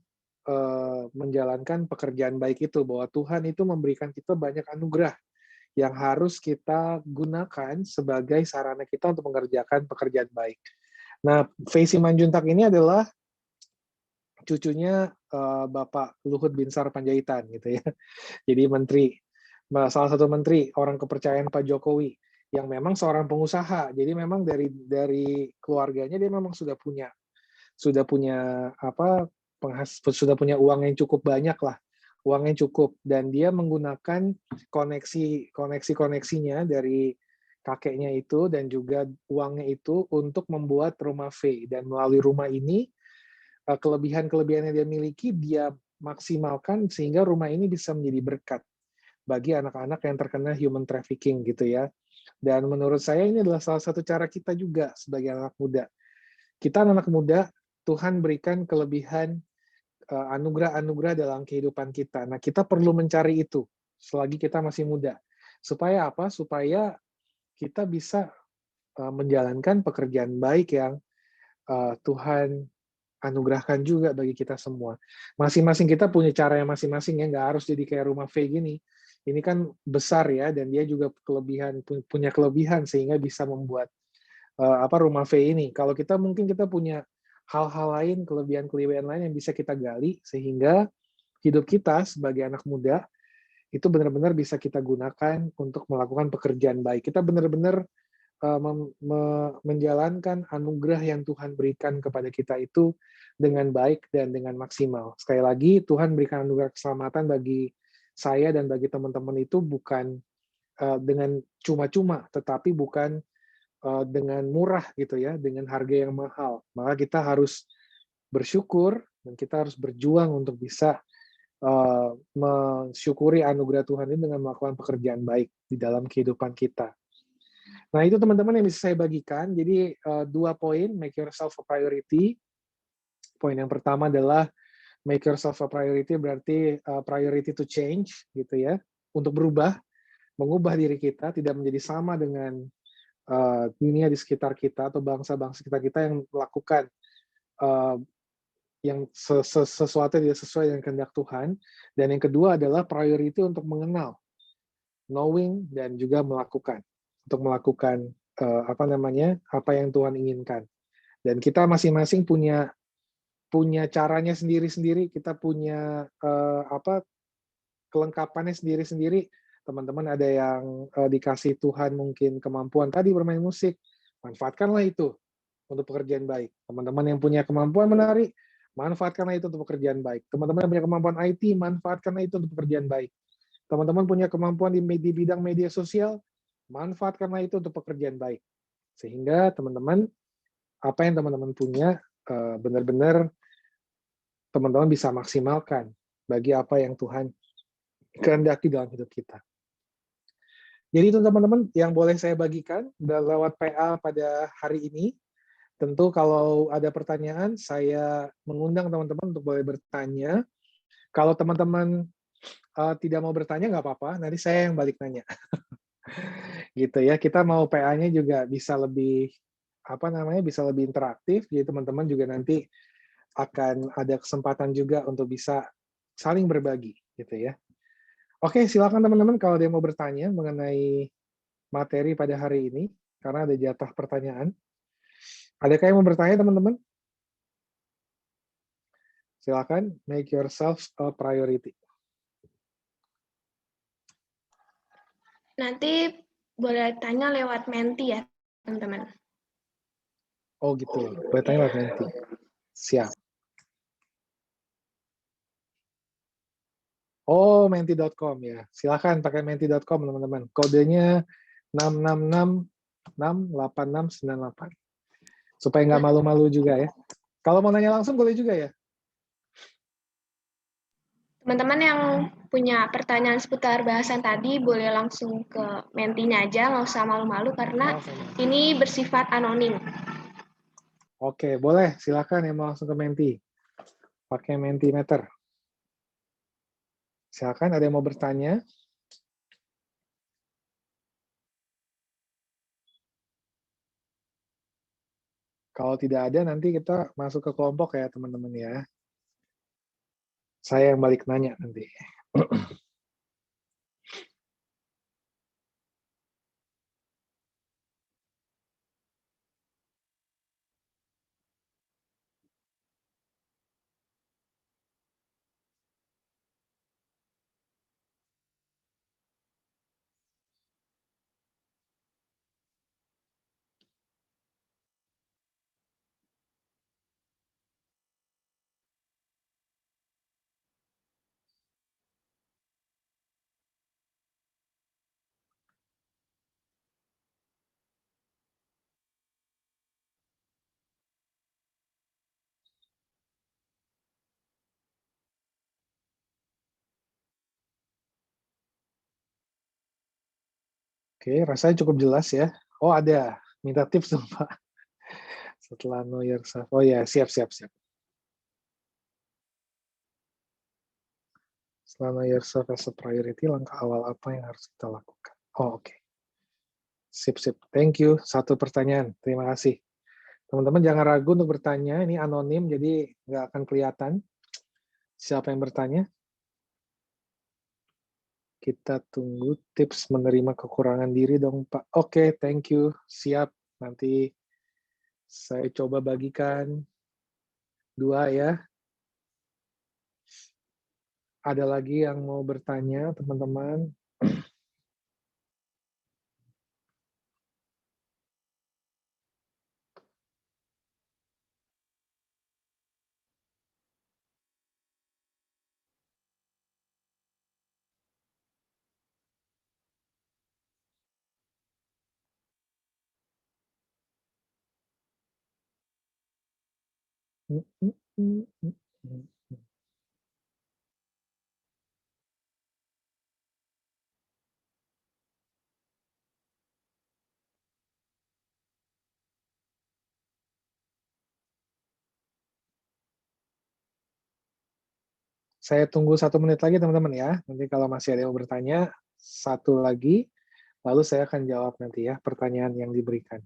menjalankan pekerjaan baik itu, bahwa Tuhan itu memberikan kita banyak anugerah yang harus kita gunakan sebagai sarana kita untuk mengerjakan pekerjaan baik. Nah, Faye Simanjuntak ini adalah cucunya Bapak Luhut Binsar Panjaitan gitu ya. Jadi salah satu menteri orang kepercayaan Pak Jokowi yang memang seorang pengusaha. Jadi memang dari keluarganya dia memang sudah punya uang yang cukup banyak lah. Uang yang cukup, dan dia menggunakan koneksinya dari kakeknya itu dan juga uangnya itu untuk membuat rumah Faye, dan melalui rumah ini kelebihan-kelebihan yang dia miliki dia maksimalkan sehingga rumah ini bisa menjadi berkat bagi anak-anak yang terkena human trafficking gitu ya. Dan menurut saya ini adalah salah satu cara kita juga sebagai anak muda. Kita anak muda, Tuhan berikan kelebihan anugerah-anugerah dalam kehidupan kita. Nah, kita perlu mencari itu selagi kita masih muda. Supaya apa? Supaya kita bisa menjalankan pekerjaan baik yang Tuhan anugerahkan juga bagi kita semua. Masing-masing kita punya cara yang masing-masing ya, nggak harus jadi kayak rumah Faye gini. Ini kan besar ya, dan dia juga punya kelebihan sehingga bisa membuat rumah Faye ini. Kalau kita mungkin kita punya hal-hal lain, kelebihan-kelebihan lain yang bisa kita gali sehingga hidup kita sebagai anak muda itu benar-benar bisa kita gunakan untuk melakukan pekerjaan baik. Kita benar-benar menjalankan anugerah yang Tuhan berikan kepada kita itu dengan baik dan dengan maksimal. Sekali lagi, Tuhan berikan anugerah keselamatan bagi saya dan bagi teman-teman itu bukan dengan cuma-cuma, tetapi bukan dengan murah gitu ya, dengan harga yang mahal. Maka kita harus bersyukur dan kita harus berjuang untuk bisa mensyukuri anugerah Tuhan ini dengan melakukan pekerjaan baik di dalam kehidupan kita. Nah, itu teman-teman yang bisa saya bagikan. Jadi 2 poin, make yourself a priority. Poin yang pertama adalah make yourself a priority, berarti priority to change, gitu ya. Untuk mengubah diri kita, tidak menjadi sama dengan dunia di sekitar kita atau bangsa-bangsa sekitar kita yang melakukan yang sesuatu yang tidak sesuai dengan kehendak Tuhan. Dan yang kedua adalah priority untuk mengenal, knowing, dan juga melakukan. Untuk melakukan apa yang Tuhan inginkan. Dan kita masing-masing punya punya caranya sendiri-sendiri, kita punya kelengkapannya sendiri-sendiri. Teman-teman ada yang dikasih Tuhan mungkin kemampuan tadi bermain musik, manfaatkanlah itu untuk pekerjaan baik. Teman-teman yang punya kemampuan menari, manfaatkanlah itu untuk pekerjaan baik. Teman-teman yang punya kemampuan IT, manfaatkanlah itu untuk pekerjaan baik. Teman-teman punya kemampuan di bidang media sosial, manfaatkanlah itu untuk pekerjaan baik. Sehingga teman-teman, apa yang teman-teman punya, benar-benar teman-teman bisa maksimalkan bagi apa yang Tuhan kehendaki dalam hidup kita. Jadi itu teman-teman yang boleh saya bagikan lewat PA pada hari ini. Tentu kalau ada pertanyaan, saya mengundang teman-teman untuk boleh bertanya. Kalau teman-teman tidak mau bertanya, nggak apa-apa, nanti saya yang balik nanya. Gitu ya, kita mau PA-nya juga bisa lebih, bisa lebih interaktif, jadi teman-teman juga nanti akan ada kesempatan juga untuk bisa saling berbagi, gitu ya. Oke, silakan teman-teman kalau ada yang mau bertanya mengenai materi pada hari ini, karena ada jatah pertanyaan. Adakah yang mau bertanya, teman-teman? Silakan, make yourself a priority. Nanti boleh tanya lewat Menti ya, teman-teman. Oh gitu, boleh tanya lewat Menti. Siap. Oh, menti.com ya. Silakan pakai menti.com, teman-teman. Kodenya 666-68698. Supaya nggak malu-malu juga ya. Kalau mau nanya langsung boleh juga ya. Teman-teman yang punya pertanyaan seputar bahasan tadi boleh langsung ke Mentinya aja, nggak usah malu-malu karena ini bersifat anonim. Oke, boleh. Silakan yang mau langsung ke Menti. Pakai Mentimeter. Silakan, ada yang mau bertanya? Kalau tidak ada, nanti kita masuk ke kelompok ya, teman-teman ya. Saya yang balik nanya nanti. Oke, rasanya cukup jelas ya. Oh, ada. Minta tips dong, Pak. Setelah know yourself. Oh ya, siap. Setelah know yourself as a priority, langkah awal apa yang harus kita lakukan? Oh, oke. Sip. Thank you. Satu pertanyaan. Terima kasih. Teman-teman jangan ragu untuk bertanya. Ini anonim, jadi nggak akan kelihatan siapa yang bertanya. Kita tunggu tips menerima kekurangan diri dong, Pak. Oke, thank you. Siap. Nanti saya coba bagikan 2 ya. Ada lagi yang mau bertanya, teman-teman? Saya tunggu 1 menit lagi, teman-teman ya. Nanti kalau masih ada yang mau bertanya, 1 lagi, lalu saya akan jawab nanti ya pertanyaan yang diberikan.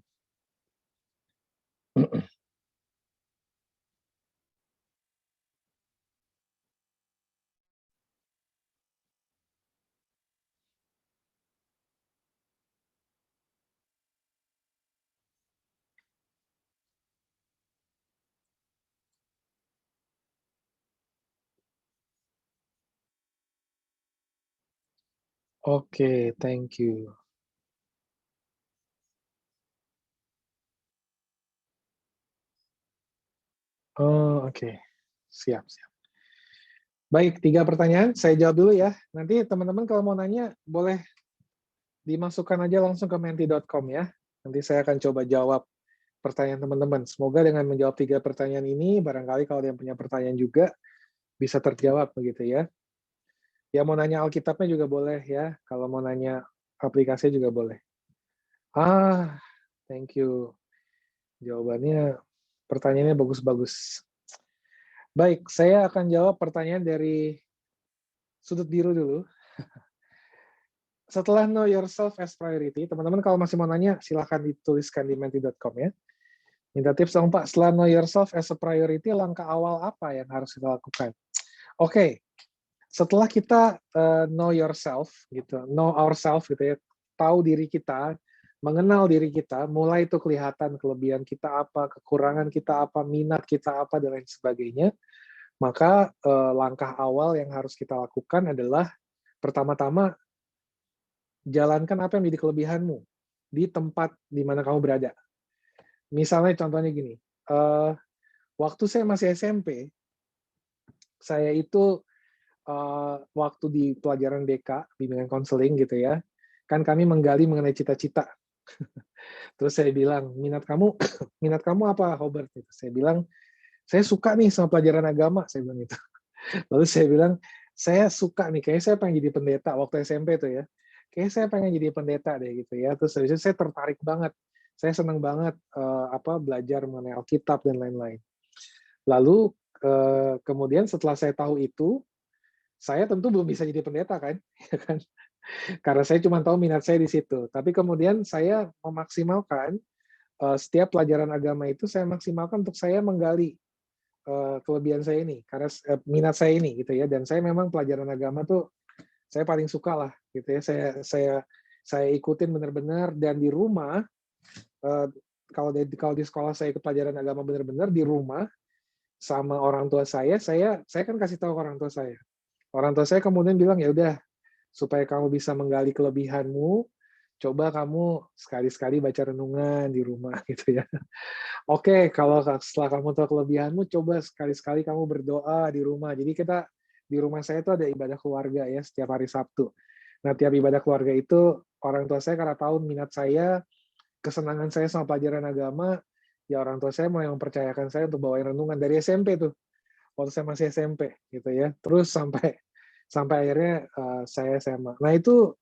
Oke, thank you. Oh, oke. Siap, siap. Baik, 3 pertanyaan, saya jawab dulu ya. Nanti teman-teman kalau mau nanya, boleh dimasukkan aja langsung ke menti.com ya. Nanti saya akan coba jawab pertanyaan teman-teman. Semoga dengan menjawab 3 pertanyaan ini, barangkali kalau ada yang punya pertanyaan juga, bisa terjawab begitu ya. Ya mau nanya Alkitabnya juga boleh ya, kalau mau nanya aplikasi juga boleh. Ah, thank you. Jawabannya, pertanyaannya bagus-bagus. Baik, saya akan jawab pertanyaan dari sudut biru dulu. Setelah know yourself as priority, teman-teman kalau masih mau nanya, silahkan dituliskan di menti.com ya. Minta tips dong Pak, setelah know yourself as a priority, langkah awal apa yang harus kita lakukan? Oke, setelah kita know yourself, gitu, know ourselves gitu ya, tahu diri kita, mengenal diri kita, mulai itu kelihatan kelebihan kita apa, kekurangan kita apa, minat kita apa, dan lain sebagainya. Maka langkah awal yang harus kita lakukan adalah pertama-tama jalankan apa yang menjadi kelebihanmu di tempat di mana kamu berada. Misalnya contohnya gini, waktu saya masih SMP, saya itu waktu di pelajaran BK, bimbingan konseling gitu ya, kan kami menggali mengenai cita-cita. Terus saya bilang, minat kamu minat kamu apa, Hobart? Saya bilang, saya suka nih sama pelajaran agama, saya bilang gitu. Lalu saya bilang, saya suka nih, kayaknya saya pengen jadi pendeta waktu SMP tuh ya. Kayaknya saya pengen jadi pendeta deh gitu ya. Terus habis itu saya tertarik banget. Saya senang banget belajar mengenai Alkitab dan lain-lain. Lalu kemudian setelah saya tahu itu, saya tentu belum bisa jadi pendeta kan, ya kan? Karena saya cuma tahu minat saya di situ. Tapi kemudian saya memaksimalkan setiap pelajaran agama itu saya maksimalkan untuk saya menggali kelebihan saya ini, karena minat saya ini gitu ya. Dan saya memang pelajaran agama tuh saya paling suka lah gitu ya. Saya ikutin benar-benar, dan di rumah kalau di sekolah saya ikut pelajaran agama benar-benar, di rumah sama orang tua saya kan kasih tahu ke orang tua saya. Orang tua saya kemudian bilang, ya udah, supaya kamu bisa menggali kelebihanmu, coba kamu sekali-sekali baca renungan di rumah gitu ya. Oke, kalau setelah kamu tahu kelebihanmu, coba sekali-sekali kamu berdoa di rumah. Jadi kita di rumah saya itu ada ibadah keluarga ya setiap hari Sabtu. Nah, tiap ibadah keluarga itu orang tua saya karena tahu minat saya, kesenangan saya sama pelajaran agama, ya orang tua saya mulai mempercayakan saya untuk bawain renungan dari SMP tuh. Waktu saya masih SMP gitu ya. Terus sampai akhirnya saya SMA. Nah, itu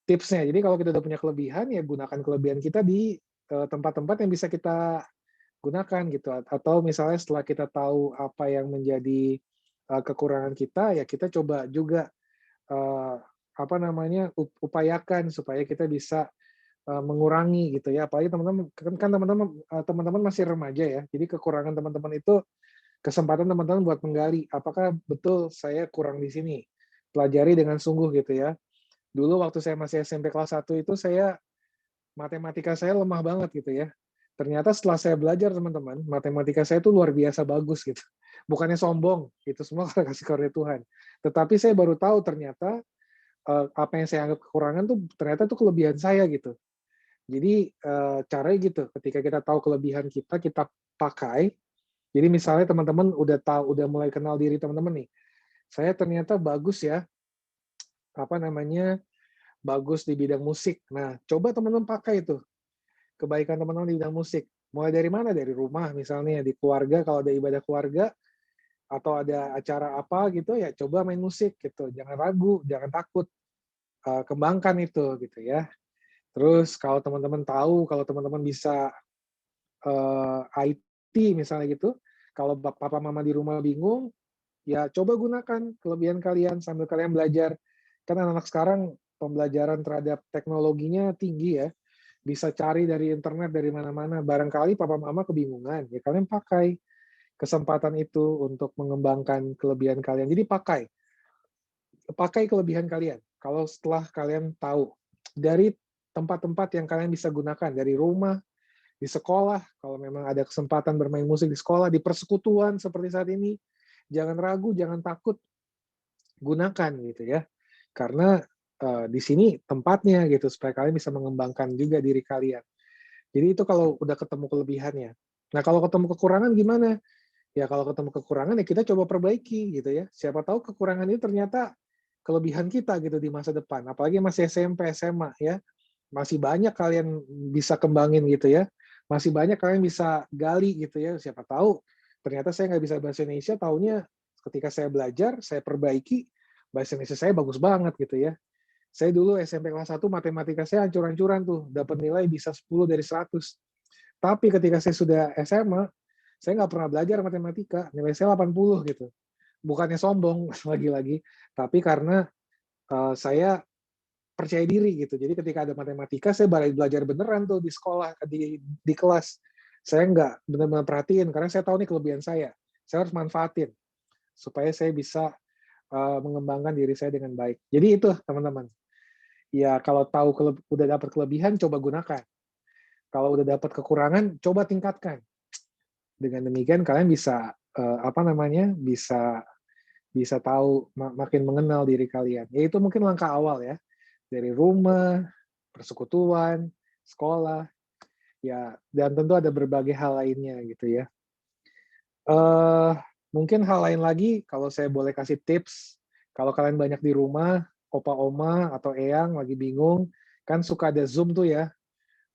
tipsnya. Jadi kalau kita udah punya kelebihan, ya gunakan kelebihan kita di tempat-tempat yang bisa kita gunakan gitu. Atau misalnya setelah kita tahu apa yang menjadi kekurangan kita, ya kita coba juga upayakan supaya kita bisa mengurangi gitu ya. Apalagi teman-teman masih remaja ya. Jadi kekurangan teman-teman itu kesempatan teman-teman buat menggali apakah betul saya kurang di sini. Pelajari dengan sungguh gitu ya. Dulu waktu saya masih SMP kelas 1 itu matematika saya lemah banget gitu ya. Ternyata setelah saya belajar teman-teman, matematika saya itu luar biasa bagus gitu. Bukannya sombong, itu semua karena kasih karunia Tuhan. Tetapi saya baru tahu ternyata apa yang saya anggap kekurangan tuh ternyata itu kelebihan saya gitu. Jadi caranya gitu, ketika kita tahu kelebihan kita pakai. Jadi misalnya teman-teman udah mulai kenal diri teman-teman nih. Saya ternyata bagus ya, bagus di bidang musik. Nah, coba teman-teman pakai itu kebaikan teman-teman di bidang musik. Mulai dari mana? Dari rumah misalnya, di keluarga kalau ada ibadah keluarga atau ada acara apa gitu ya, coba main musik gitu. Jangan ragu, jangan takut. Kembangkan itu gitu ya. Terus kalau teman-teman tahu, kalau teman-teman bisa IT misalnya gitu, kalau papa mama di rumah bingung, ya coba gunakan kelebihan kalian sambil kalian belajar. Kan anak-anak sekarang pembelajaran terhadap teknologinya tinggi ya. Bisa cari dari internet dari mana-mana. Barangkali papa mama kebingungan, ya kalian pakai kesempatan itu untuk mengembangkan kelebihan kalian. Jadi pakai kelebihan kalian. Kalau setelah kalian tahu dari tempat-tempat yang kalian bisa gunakan, dari rumah, di sekolah, kalau memang ada kesempatan bermain musik di sekolah, di persekutuan seperti saat ini, jangan ragu, jangan takut, gunakan gitu ya. Karena di sini tempatnya gitu, supaya kalian bisa mengembangkan juga diri kalian. Jadi itu kalau udah ketemu kelebihannya. Nah, kalau ketemu kekurangan gimana? Ya kalau ketemu kekurangan ya kita coba perbaiki gitu ya. Siapa tahu kekurangan itu ternyata kelebihan kita gitu di masa depan. Apalagi masih SMP, SMA ya. Masih banyak kalian bisa kembangin gitu ya. Masih banyak kalian bisa gali gitu ya. Siapa tahu ternyata saya nggak bisa bahasa Indonesia, taunya ketika saya belajar, saya perbaiki, bahasa Indonesia saya bagus banget gitu ya. Saya dulu SMP kelas 1 matematika saya hancur-hancuran tuh, dapat nilai bisa 10 dari 100. Tapi ketika saya sudah SMA, saya nggak pernah belajar matematika, nilai saya 80 gitu. Bukannya sombong lagi-lagi, tapi karena saya percaya diri gitu. Jadi ketika ada matematika, saya belajar beneran tuh di sekolah, di kelas. Saya nggak benar-benar perhatiin, karena saya tahu nih kelebihan saya. Saya harus manfaatin, supaya saya bisa mengembangkan diri saya dengan baik. Jadi itu, teman-teman. Ya, kalau tahu udah dapat kelebihan, coba gunakan. Kalau udah dapat kekurangan, coba tingkatkan. Dengan demikian, kalian bisa, bisa tahu, makin mengenal diri kalian. Ya, itu mungkin langkah awal ya. Dari rumah, persekutuan, sekolah, ya, dan tentu ada berbagai hal lainnya gitu ya. Mungkin hal lain lagi, kalau saya boleh kasih tips, kalau kalian banyak di rumah, opa oma atau eyang lagi bingung, kan suka ada Zoom tuh ya.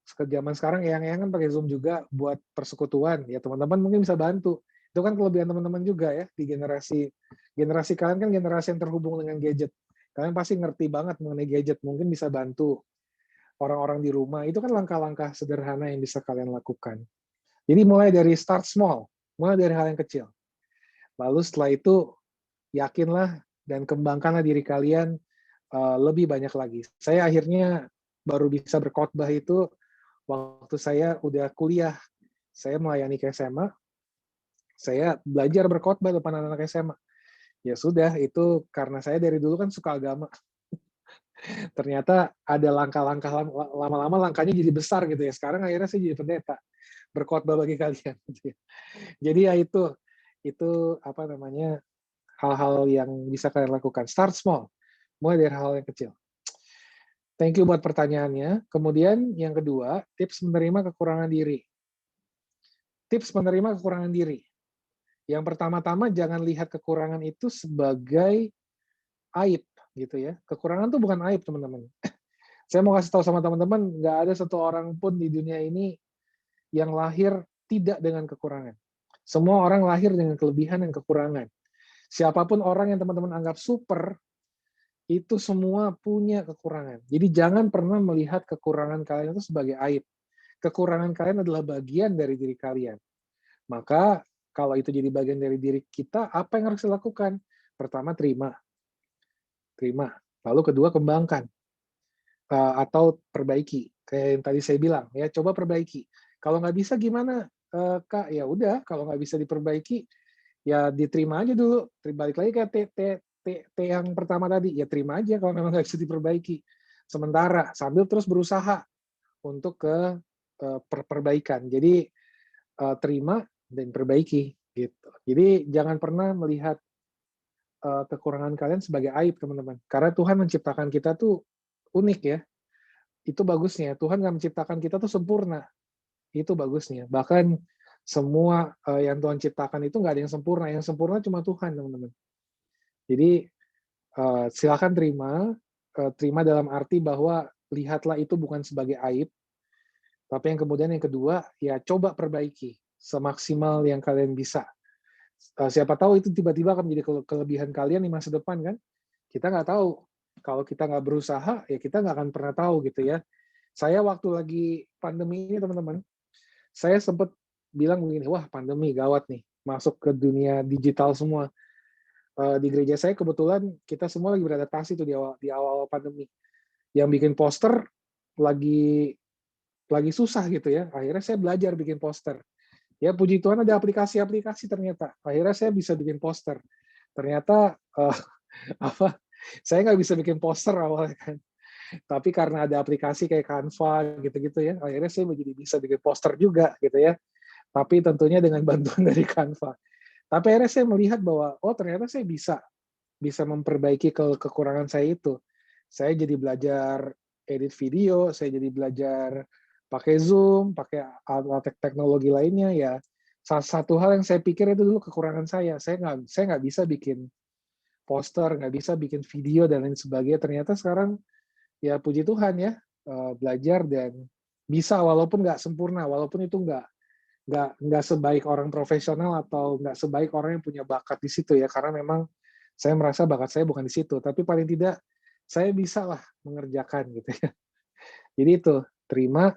Zaman sekarang eyang-eyang kan pakai Zoom juga buat persekutuan. Ya teman-teman mungkin bisa bantu. Itu kan kelebihan teman-teman juga ya di generasi kalian kan generasi yang terhubung dengan gadget. Kalian pasti ngerti banget mengenai gadget, mungkin bisa bantu orang-orang di rumah. Itu kan langkah-langkah sederhana yang bisa kalian lakukan. Jadi mulai dari start small, mulai dari hal yang kecil. Lalu setelah itu yakinlah dan kembangkanlah diri kalian lebih banyak lagi. Saya akhirnya baru bisa berkhotbah itu waktu saya udah kuliah. Saya melayani ke SMA, saya belajar berkhotbah depan anak-anak SMA. Ya sudah, itu karena saya dari dulu kan suka agama. Ternyata ada langkah-langkah, lama-lama langkahnya jadi besar gitu ya. Sekarang akhirnya saya jadi pendeta, berkhotbah bagi kalian. Jadi ya itu hal-hal yang bisa kalian lakukan. Start small, mulai dari hal yang kecil. Thank you buat pertanyaannya. Kemudian yang kedua, tips menerima kekurangan diri. Tips menerima kekurangan diri. Yang pertama-tama jangan lihat kekurangan itu sebagai aib gitu ya. Kekurangan itu bukan aib, teman-teman. Saya mau kasih tahu sama teman-teman, nggak ada satu orang pun di dunia ini yang lahir tidak dengan kekurangan. Semua orang lahir dengan kelebihan dan kekurangan. Siapapun orang yang teman-teman anggap super, itu semua punya kekurangan. Jadi jangan pernah melihat kekurangan kalian itu sebagai aib. Kekurangan kalian adalah bagian dari diri kalian. Maka kalau itu jadi bagian dari diri kita, apa yang harus dilakukan? Pertama, terima. Lalu kedua, kembangkan. Atau perbaiki. Kayak yang tadi saya bilang, ya coba perbaiki. Kalau nggak bisa gimana, Kak? Ya udah, kalau nggak bisa diperbaiki, ya diterima aja dulu. Balik lagi ke T yang pertama tadi, ya terima aja kalau memang nggak bisa diperbaiki. Sementara, sambil terus berusaha untuk ke perbaikan. Jadi, terima dan perbaiki. Gitu. Jadi, jangan pernah melihat kekurangan kalian sebagai aib, teman-teman. Karena Tuhan menciptakan kita tuh unik ya. Itu bagusnya. Tuhan nggak menciptakan kita tuh sempurna. Itu bagusnya. Bahkan semua yang Tuhan ciptakan itu nggak ada yang sempurna. Yang sempurna cuma Tuhan, teman-teman. Jadi silakan terima dalam arti bahwa lihatlah itu bukan sebagai aib, tapi yang kemudian yang kedua ya coba perbaiki semaksimal yang kalian bisa. Siapa tahu itu tiba-tiba akan menjadi kelebihan kalian di masa depan kan? Kita nggak tahu. Kalau kita nggak berusaha ya kita nggak akan pernah tahu gitu ya. Saya waktu lagi pandemi ini teman-teman, saya sempat bilang begini, wah pandemi gawat nih, masuk ke dunia digital semua. Di gereja saya kebetulan kita semua lagi beradaptasi tuh di awal pandemi. Yang bikin poster lagi susah gitu ya. Akhirnya saya belajar bikin poster. Ya puji Tuhan ada aplikasi-aplikasi ternyata. Akhirnya saya bisa bikin poster. Ternyata saya nggak bisa bikin poster awalnya kan. Tapi karena ada aplikasi kayak Canva gitu-gitu ya, akhirnya saya menjadi bisa bikin poster juga gitu ya. Tapi tentunya dengan bantuan dari Canva. Tapi akhirnya saya melihat bahwa, oh ternyata saya bisa bisa memperbaiki kekurangan saya itu. Saya jadi belajar edit video, saya jadi belajar pakai Zoom, pakai alat teknologi lainnya ya. Salah satu hal yang saya pikir itu dulu kekurangan saya. Saya nggak bisa bikin poster, nggak bisa bikin video dan lain sebagainya. Ternyata sekarang ya puji Tuhan ya, belajar dan bisa walaupun nggak sempurna, walaupun itu nggak sebaik orang profesional atau nggak sebaik orang yang punya bakat di situ ya, karena memang saya merasa bakat saya bukan di situ, tapi paling tidak saya bisa lah mengerjakan gitu ya. Jadi itu, terima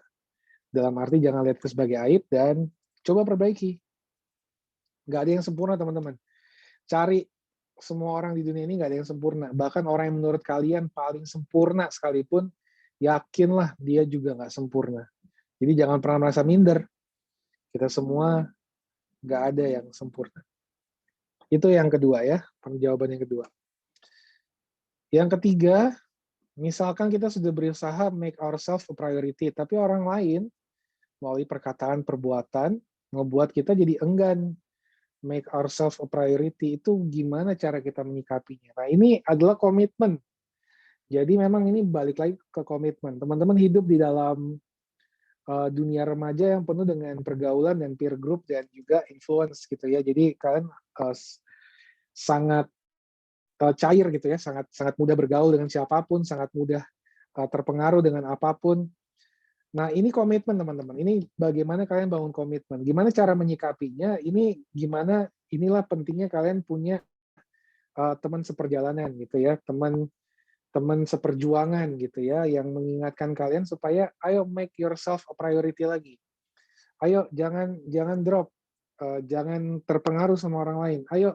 dalam arti jangan lihat itu sebagai aib dan coba perbaiki. Nggak ada yang sempurna teman-teman. Cari semua orang di dunia ini nggak ada yang sempurna. Bahkan orang yang menurut kalian paling sempurna sekalipun, yakinlah dia juga nggak sempurna. Jadi jangan pernah merasa minder. Kita semua nggak ada yang sempurna. Itu yang kedua ya, jawaban yang kedua. Yang ketiga, misalkan kita sudah berusaha make ourselves a priority, tapi orang lain melalui perkataan, perbuatan, membuat kita jadi enggan make ourselves a priority. Itu gimana cara kita menyikapinya? Nah, ini adalah komitmen. Jadi memang ini balik lagi ke komitmen. Teman-teman hidup di dalam dunia remaja yang penuh dengan pergaulan dan peer group dan juga influence gitu ya. Jadi kalian sangat cair gitu ya, sangat mudah bergaul dengan siapapun, sangat mudah terpengaruh dengan apapun. Nah, ini komitmen teman-teman. Ini bagaimana kalian bangun komitmen. Gimana cara menyikapinya? Inilah pentingnya kalian punya teman seperjalanan gitu ya, teman seperjuangan gitu ya, yang mengingatkan kalian supaya ayo make yourself a priority lagi. Ayo jangan drop, jangan terpengaruh sama orang lain. Ayo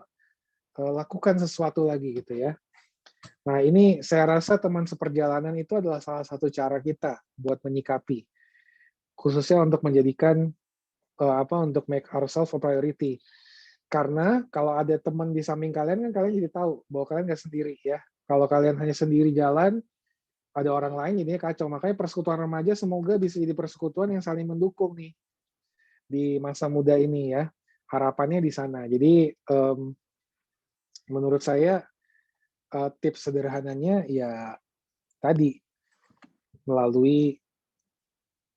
lakukan sesuatu lagi gitu ya. Nah, ini saya rasa teman seperjalanan itu adalah salah satu cara kita buat menyikapi, khususnya untuk menjadikan untuk make ourselves a priority. Karena kalau ada teman di samping kalian kan kalian jadi tahu bahwa kalian nggak sendiri ya. Kalau kalian hanya sendiri jalan, ada orang lain jadinya kacau. Makanya persekutuan remaja semoga bisa jadi persekutuan yang saling mendukung nih di masa muda ini ya. Harapannya di sana. Jadi menurut saya tips sederhananya ya tadi melalui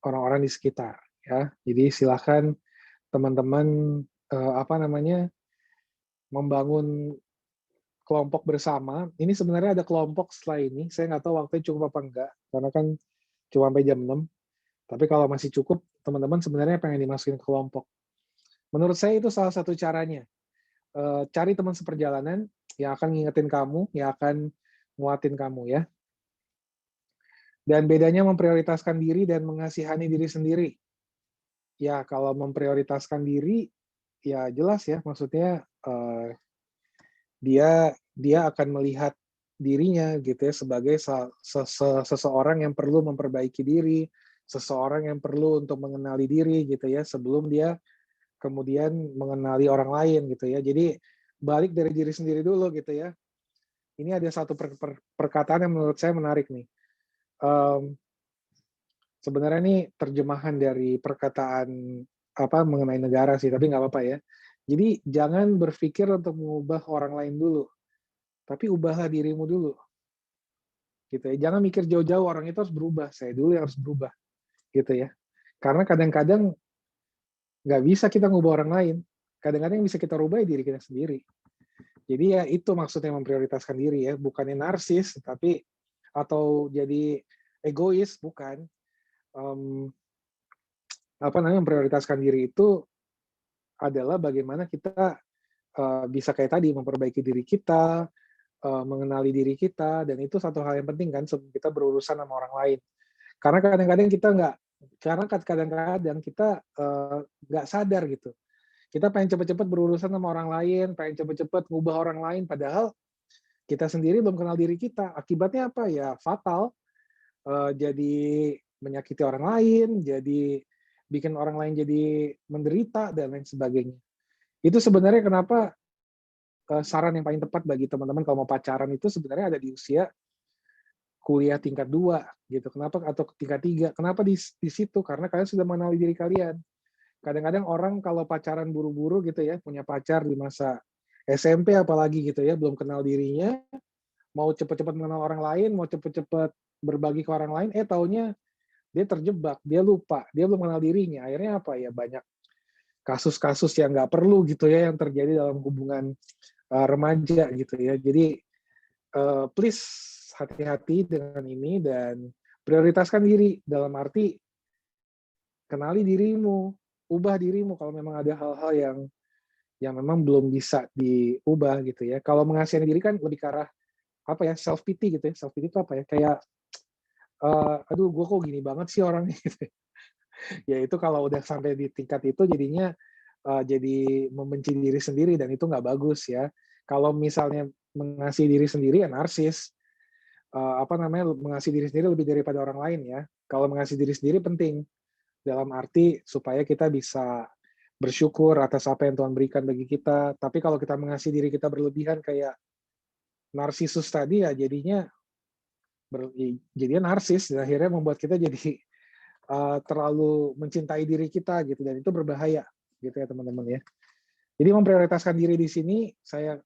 orang-orang di sekitar ya. Jadi silakan teman-teman membangun kelompok bersama. Ini sebenarnya ada kelompok setelah ini. Saya nggak tahu waktunya cukup apa enggak karena kan cuma sampai jam 6. Tapi kalau masih cukup, teman-teman sebenarnya pengen dimasukin ke kelompok. Menurut saya itu salah satu caranya. Cari teman seperjalanan yang akan ngingetin kamu, yang akan nguatin kamu ya. Dan bedanya memprioritaskan diri dan mengasihani diri sendiri. Ya, kalau memprioritaskan diri, ya jelas ya, maksudnya dia akan melihat dirinya gitu ya sebagai seseorang yang perlu memperbaiki diri, seseorang yang perlu untuk mengenali diri gitu ya sebelum dia kemudian mengenali orang lain gitu ya. Jadi balik dari diri sendiri dulu gitu ya. Ini ada satu perkataan yang menurut saya menarik nih. Sebenarnya ini terjemahan dari perkataan mengenai negara sih, tapi nggak apa-apa ya. Jadi jangan berpikir untuk mengubah orang lain dulu, tapi ubahlah dirimu dulu. Gitu ya. Jangan mikir jauh-jauh orang itu harus berubah, saya dulu yang harus berubah. Gitu ya. Karena kadang-kadang nggak bisa kita ngubah orang lain. Kadang-kadang yang bisa kita rubah diri kita sendiri. Jadi ya itu maksudnya memprioritaskan diri ya, bukannya narsis, tapi atau jadi egois, bukan. Memprioritaskan diri itu adalah bagaimana kita bisa kayak tadi memperbaiki diri kita, mengenali diri kita, dan itu satu hal yang penting kan sebelum kita berurusan sama orang lain. Karena kadang-kadang kita nggak sadar gitu. Kita pengen cepet-cepet berurusan sama orang lain, pengen cepet-cepet ngubah orang lain, padahal kita sendiri belum kenal diri kita. Akibatnya apa ya? Fatal. Jadi menyakiti orang lain, jadi bikin orang lain jadi menderita dan lain sebagainya. Itu sebenarnya kenapa saran yang paling tepat bagi teman-teman kalau mau pacaran itu sebenarnya ada di usia kuliah tingkat 2 gitu. Kenapa atau tingkat 3? Kenapa di situ? Karena kalian sudah mengenali diri kalian. Kadang-kadang orang kalau pacaran buru-buru gitu ya, punya pacar di masa SMP apalagi gitu ya, belum kenal dirinya, mau cepet-cepet mengenal orang lain, mau cepet-cepet berbagi ke orang lain, taunya dia terjebak, dia lupa, dia belum kenal dirinya. Akhirnya apa ya, banyak kasus-kasus yang nggak perlu gitu ya yang terjadi dalam hubungan remaja gitu ya. Jadi please hati-hati dengan ini dan prioritaskan diri dalam arti kenali dirimu, ubah dirimu kalau memang ada hal-hal yang memang belum bisa diubah gitu ya. Kalau mengasihani diri kan lebih ke arah apa ya, self pity gitu ya. Self pity itu apa ya? Kayak aduh gue kok gini banget sih orangnya gitu. Ya itu kalau udah sampai di tingkat itu jadinya jadi membenci diri sendiri dan itu nggak bagus ya. Kalau misalnya mengasihi diri sendiri ya narsis. Mengasihi diri sendiri lebih daripada orang lain ya. Kalau mengasihi diri sendiri penting dalam arti supaya kita bisa bersyukur atas apa yang Tuhan berikan bagi kita. Tapi kalau kita mengasihi diri kita berlebihan kayak narsisus tadi ya jadinya narsis dan akhirnya membuat kita jadi terlalu mencintai diri kita gitu dan itu berbahaya gitu ya teman-teman ya. Jadi memprioritaskan diri di sini saya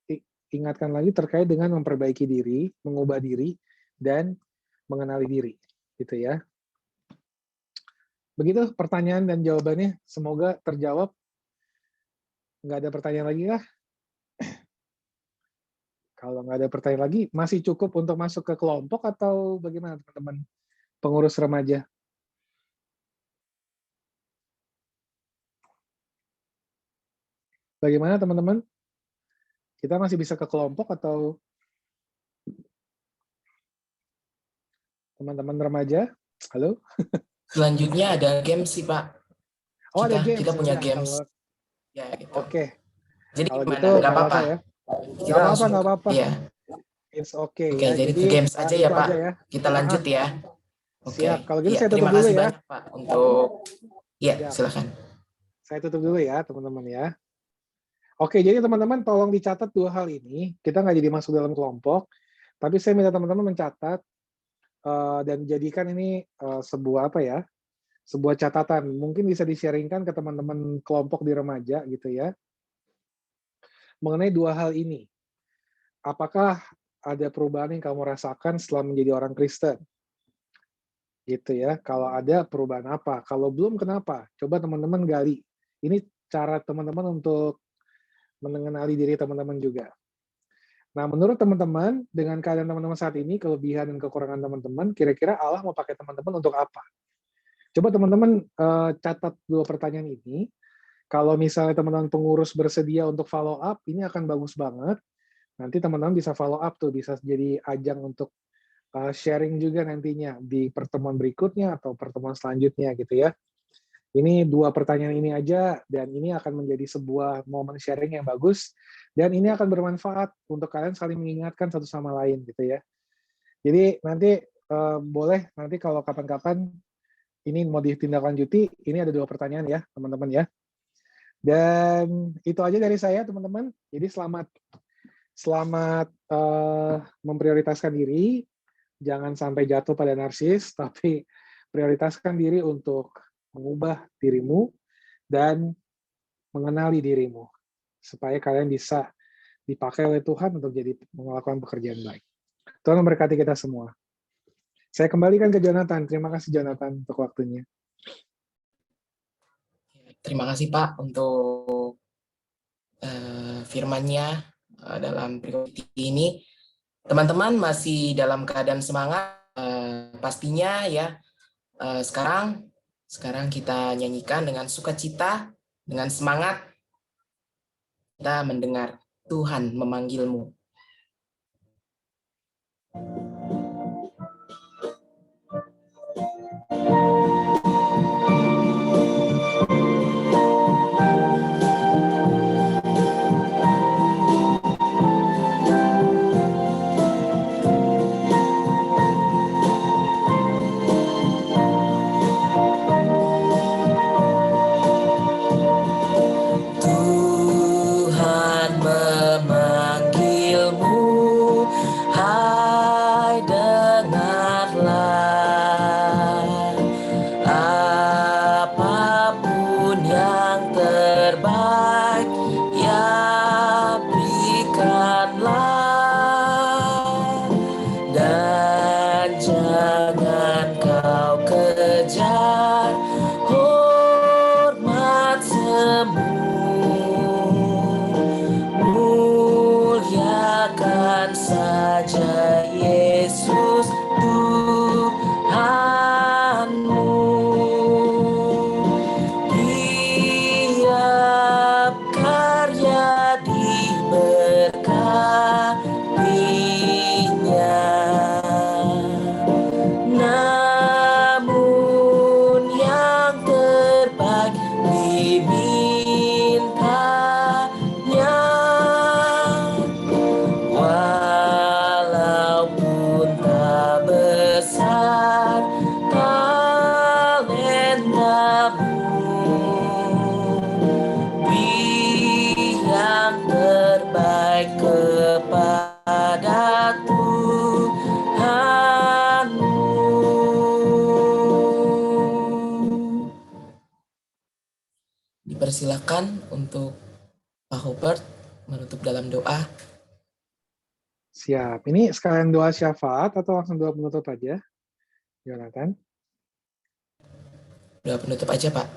ingatkan lagi terkait dengan memperbaiki diri, mengubah diri dan mengenali diri gitu ya. Begitu pertanyaan dan jawabannya, semoga terjawab. Nggak ada pertanyaan lagi kah? Kalau nggak ada pertanyaan lagi, masih cukup untuk masuk ke kelompok atau bagaimana teman-teman pengurus remaja? Bagaimana teman-teman? Kita masih bisa ke kelompok atau teman-teman remaja? Halo? Selanjutnya ada games sih, Pak. Oh, ada games. Kita punya ya, games. Kalau... Ya, gitu. Oke. Jadi kalau gimana? gitu Nggak apa-apa ya. Nggak apa-apa. Iya. It's okay. Oke, Ya. jadi ke games aja ya, Pak. Ya. Kita lanjut ya. Oke. Siap. Kalau gitu ya, saya tutup terima dulu kasih ya. banyak, Pak, untuk silakan. Saya tutup dulu ya, teman-teman ya. Oke, jadi teman-teman tolong dicatat dua hal ini. Kita nggak jadi masuk dalam kelompok, tapi saya minta teman-teman mencatat dan jadikan ini sebuah apa ya? Sebuah catatan. Mungkin bisa di-sharingkan ke teman-teman kelompok di remaja gitu ya. Mengenai dua hal ini. Apakah ada perubahan yang kamu rasakan setelah menjadi orang Kristen? Gitu ya. Kalau ada perubahan apa? Kalau belum kenapa? Coba teman-teman gali. Ini cara teman-teman untuk mengenali diri teman-teman juga. Nah, menurut teman-teman, dengan keadaan teman-teman saat ini, kelebihan dan kekurangan teman-teman, kira-kira Allah mau pakai teman-teman untuk apa? Coba teman-teman catat dua pertanyaan ini. Kalau misalnya teman-teman pengurus bersedia untuk follow up, ini akan bagus banget. Nanti teman-teman bisa follow up tuh, bisa jadi ajang untuk sharing juga nantinya di pertemuan berikutnya atau pertemuan selanjutnya gitu ya. Ini dua pertanyaan ini aja, dan ini akan menjadi sebuah momen sharing yang bagus, dan ini akan bermanfaat untuk kalian saling mengingatkan satu sama lain gitu ya. Jadi nanti boleh nanti kalau kapan-kapan ini mau ditindaklanjuti, ini ada dua pertanyaan ya teman-teman ya. Dan itu aja dari saya teman-teman. Jadi selamat memprioritaskan diri, jangan sampai jatuh pada narsis, tapi prioritaskan diri untuk mengubah dirimu dan mengenali dirimu supaya kalian bisa dipakai oleh Tuhan untuk jadi melakukan pekerjaan baik. Tuhan memberkati kita semua. Saya kembalikan ke Jonathan. Terima kasih Jonathan untuk waktunya. Terima kasih Pak untuk firman-Nya dalam berikut ini. Teman-teman masih dalam keadaan semangat pastinya ya. Sekarang kita nyanyikan dengan sukacita, dengan semangat kita mendengar Tuhan memanggilmu. dipersilakan untuk Pak Hubert menutup dalam doa. Siap. Ini sekalian doa syafaat atau langsung doa penutup aja, Jonathan? Doa penutup aja, Pak.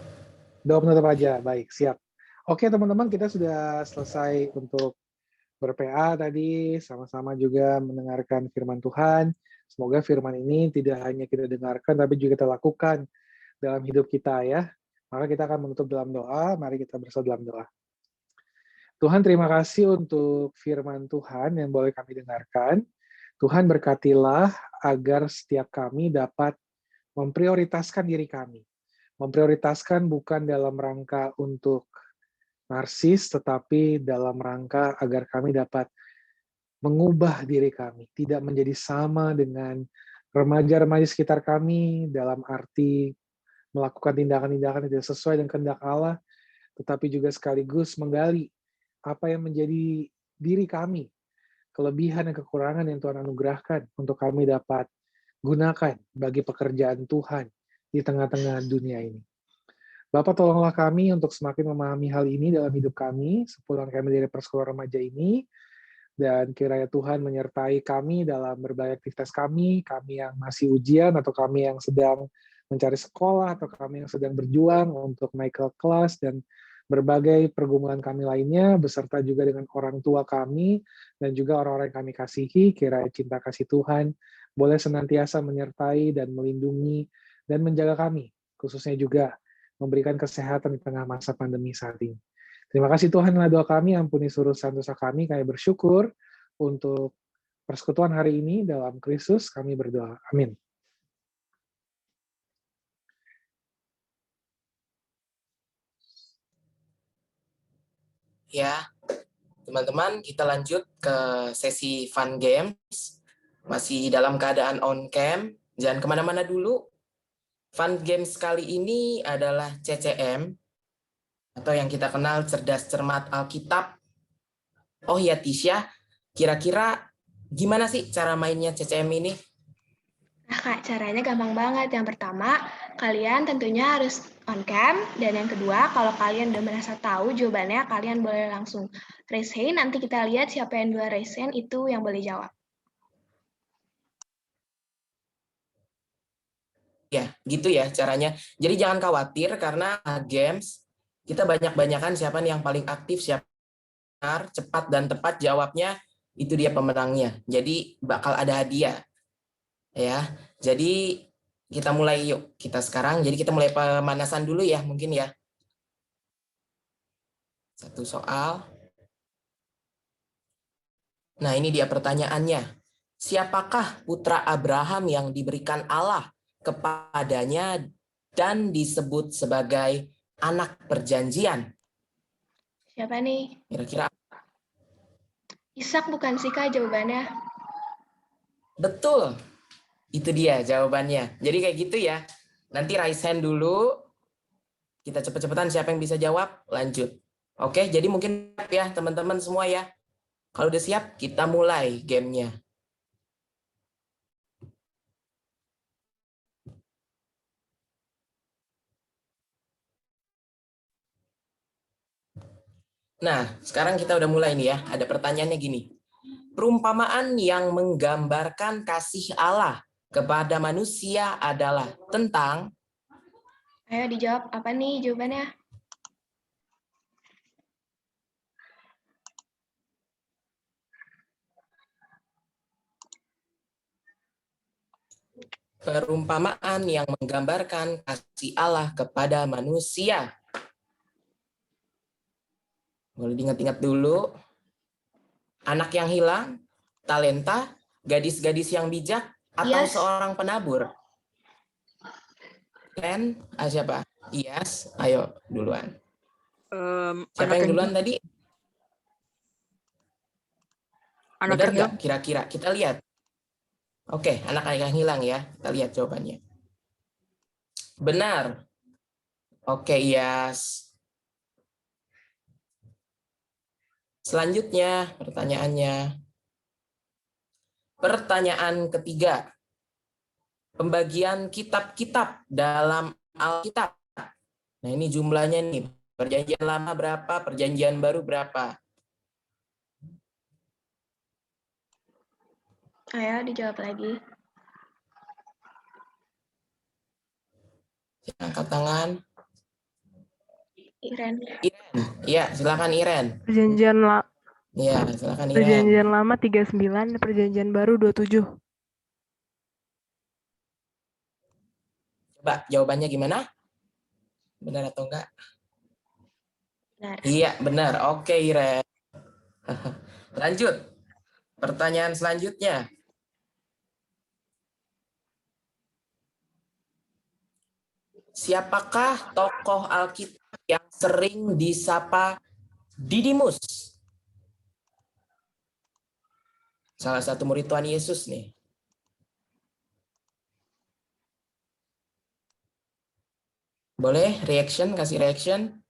Doa penutup aja, baik, siap. Oke teman-teman, kita sudah selesai untuk ber-PA tadi, sama-sama juga mendengarkan firman Tuhan. Semoga firman ini tidak hanya kita dengarkan, tapi juga kita lakukan dalam hidup kita ya. Maka kita akan menutup dalam doa, mari kita bersatu dalam doa. Tuhan, terima kasih untuk firman Tuhan yang boleh kami dengarkan. Tuhan berkatilah agar setiap kami dapat memprioritaskan diri kami. Memprioritaskan bukan dalam rangka untuk narsis, tetapi dalam rangka agar kami dapat mengubah diri kami, tidak menjadi sama dengan remaja-remaja sekitar kami dalam arti melakukan tindakan-tindakan yang tidak sesuai dengan kehendak Allah, tetapi juga sekaligus menggali apa yang menjadi diri kami, kelebihan dan kekurangan yang Tuhan anugerahkan untuk kami dapat gunakan bagi pekerjaan Tuhan di tengah-tengah dunia ini. Bapak, tolonglah kami untuk semakin memahami hal ini dalam hidup kami, sepulang kami dari persekolah remaja ini, dan kiranya Tuhan menyertai kami dalam berbagai aktivitas kami yang masih ujian, atau kami yang sedang mencari sekolah, atau kami yang sedang berjuang untuk naik ke kelas, dan berbagai pergumulan kami lainnya, beserta juga dengan orang tua kami, dan juga orang-orang yang kami kasihi, kiranya cinta kasih Tuhan boleh senantiasa menyertai dan melindungi dan menjaga kami, khususnya juga memberikan kesehatan di tengah masa pandemi saat ini. Terima kasih Tuhan, doa kami, ampuni seluruh dosa kami bersyukur untuk persekutuan hari ini dalam Kristus kami berdoa. Amin. Ya, teman-teman, kita lanjut ke sesi fun games. Masih dalam keadaan on cam, jangan kemana-mana dulu. Fun games kali ini adalah CCM, atau yang kita kenal cerdas cermat Alkitab. Oh ya Tisha, kira-kira gimana sih cara mainnya CCM ini? Nah Kak, caranya gampang banget. Yang pertama, kalian tentunya harus on cam. Dan yang kedua, kalau kalian udah merasa tahu jawabannya, kalian boleh langsung raise hand. Nanti kita lihat siapa yang dua raise hand itu yang boleh jawab. Ya, gitu ya caranya. Jadi jangan khawatir karena games kita banyak-banyakan siapa nih yang paling aktif, siapa benar, cepat dan tepat jawabnya, itu dia pemenangnya. Jadi bakal ada hadiah. Ya. Jadi kita mulai yuk. Kita sekarang jadi kita mulai pemanasan dulu ya mungkin ya. Satu soal. Nah, ini dia pertanyaannya. Siapakah putra Abraham yang diberikan Allah kepadanya dan disebut sebagai anak perjanjian? Siapa nih? Kira-kira. Ishak bukan sih Kak jawabannya? Betul. Itu dia jawabannya. Jadi kayak gitu ya. Nanti raise hand dulu. Kita cepet-cepetan siapa yang bisa jawab. Lanjut. Oke, jadi mungkin ya teman-teman semua ya. Kalau udah siap, kita mulai gamenya. Nah, sekarang kita udah mulai nih ya. Ada pertanyaannya gini. Perumpamaan yang menggambarkan kasih Allah kepada manusia adalah tentang... Ayo dijawab, apa nih jawabannya? Perumpamaan yang menggambarkan kasih Allah kepada manusia. Boleh diingat-ingat dulu. Anak yang hilang, talenta, gadis-gadis yang bijak, atau seorang penabur? Ken, siapa? Iyas, ayo duluan. Siapa yang duluan tadi? Benar nggak kira-kira? Kita lihat. Oke, anak yang hilang ya. Kita lihat jawabannya. Benar. Oke, Iyas. Selanjutnya, pertanyaannya. Pertanyaan ketiga. Pembagian kitab-kitab dalam Alkitab. Nah, ini jumlahnya nih. Perjanjian lama berapa? Perjanjian baru berapa? Ayo dijawab lagi. Angkat tangan. Iren. Iren. Iya, silakan Iren. Iya, silakan Iren. Perjanjian lama 39, perjanjian baru 27. Coba jawabannya gimana? Benar atau enggak? Benar. Iya, benar. Oke, Iren. Lanjut. Pertanyaan selanjutnya. Siapakah tokoh Alkitab yang sering disapa Didimus? Salah satu murid Tuhan Yesus nih. Boleh reaction, kasih reaction.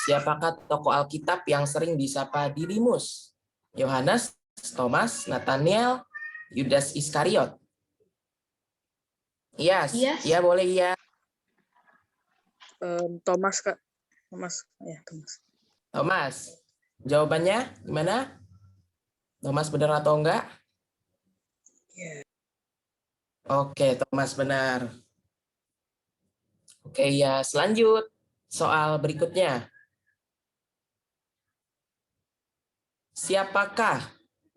Siapakah tokoh Alkitab yang sering disapa Didimus? Yohanes, Thomas, Nathaniel, Yudas Iskariot. Yes. Ya boleh ya. Thomas, Kak. Thomas. Ya, Thomas. Thomas. Jawabannya gimana? Thomas benar atau enggak? Oke, Thomas benar. Oke, ya, selanjut. Soal berikutnya. Siapakah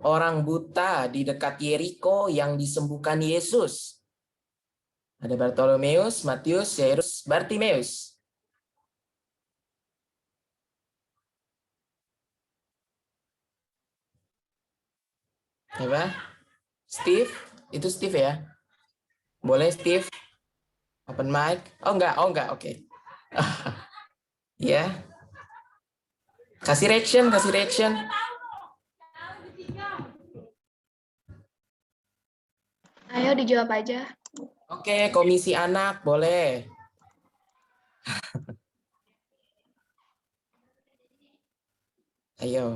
orang buta di dekat Yeriko yang disembuhkan Yesus? Ada Bartolomeus, Matius, Yairus, Bartimeus. Apa? Steve? Itu Steve ya? Boleh Steve? Open mic? Oh enggak, oke. Ya. Kasih reaction. Ayo dijawab aja. Oke, komisi anak boleh. Ayo.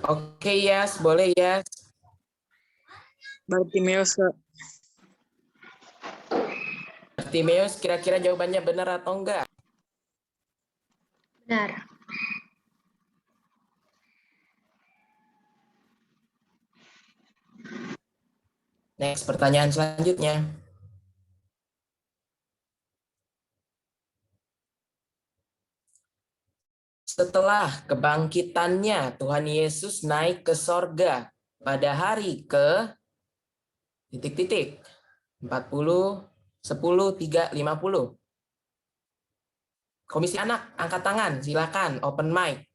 Oke, Yas, boleh Yas. Bartimeus, Kak. Bartimeus, kira-kira jawabannya benar atau enggak? Benar. Next, pertanyaan selanjutnya. Setelah kebangkitannya, Tuhan Yesus naik ke sorga pada hari ke titik-titik 40, 10, 3, 50. Komisi anak, angkat tangan, silakan, open mic.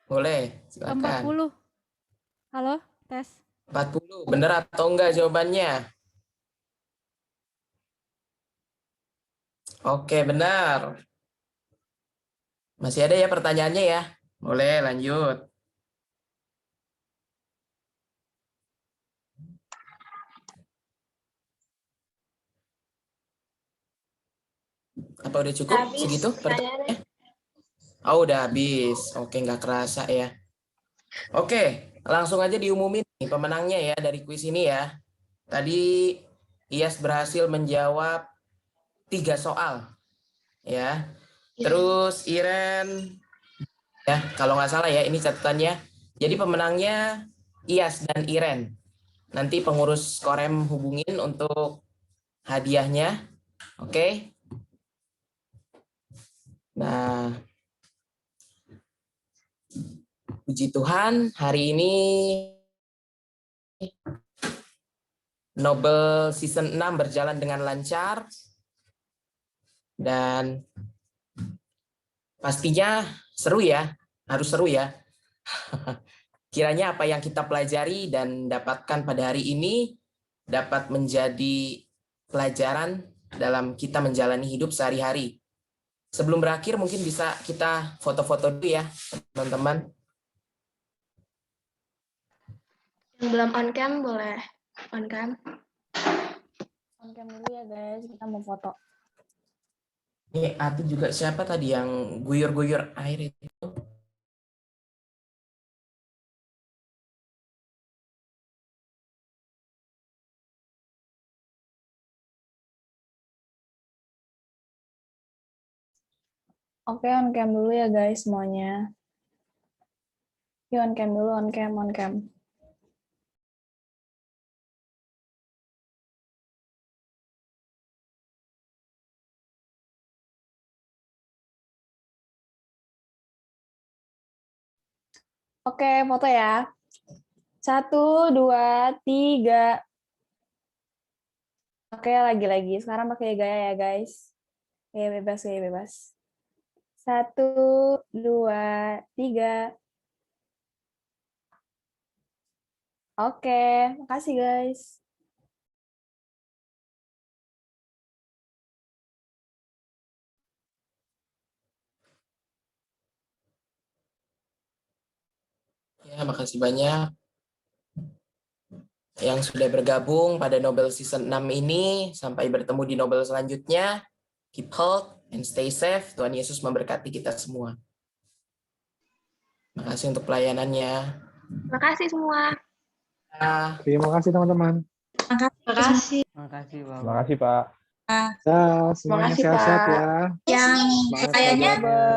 Boleh, silakan. 40. Halo, tes. 40, benar atau enggak jawabannya? Oke, benar. Masih ada ya pertanyaannya ya? Boleh, lanjut. Apa udah cukup Habis segitu pertanyaannya? Oh, udah habis. Oke, nggak kerasa ya. Oke, langsung aja diumumin nih pemenangnya ya dari kuis ini ya. Tadi Iyas berhasil menjawab 3 soal. Ya. Terus Iren, ya kalau nggak salah ya ini catatannya. Jadi pemenangnya Iyas dan Iren. Nanti pengurus Korem hubungin untuk hadiahnya. Oke. Nah, puji Tuhan, hari ini Nobel Season 6 berjalan dengan lancar. Dan pastinya seru ya, harus seru ya. Kiranya apa yang kita pelajari dan dapatkan pada hari ini dapat menjadi pelajaran dalam kita menjalani hidup sehari-hari. Sebelum berakhir mungkin bisa kita foto-foto dulu ya, teman-teman. Yang belum on cam boleh on cam. On cam dulu ya guys, kita mau foto. Ini atau juga siapa tadi yang guyur-guyur air itu? Oke, on cam dulu ya guys semuanya. Yuk on cam dulu, on cam, on cam. Oke, foto ya. 1, 2, 3. Oke, lagi-lagi. Sekarang pakai gaya ya guys. Gaya bebas, gaya bebas. 1, 2, 3. Oke, makasih guys. Ya, makasih banyak yang sudah bergabung pada Nobel Season 6 ini. Sampai bertemu di Nobel selanjutnya. Keep healthy and stay safe. Tuhan Yesus memberkati kita semua. Makasih untuk pelayanannya. Makasih semua. Terima kasih teman-teman. Makasih. Makasih, Pak. Terima kasih, Pak. Ya, semuanya Makasih, sehat-sehat Pak. ya. Yang Semangat kayaknya belajarnya.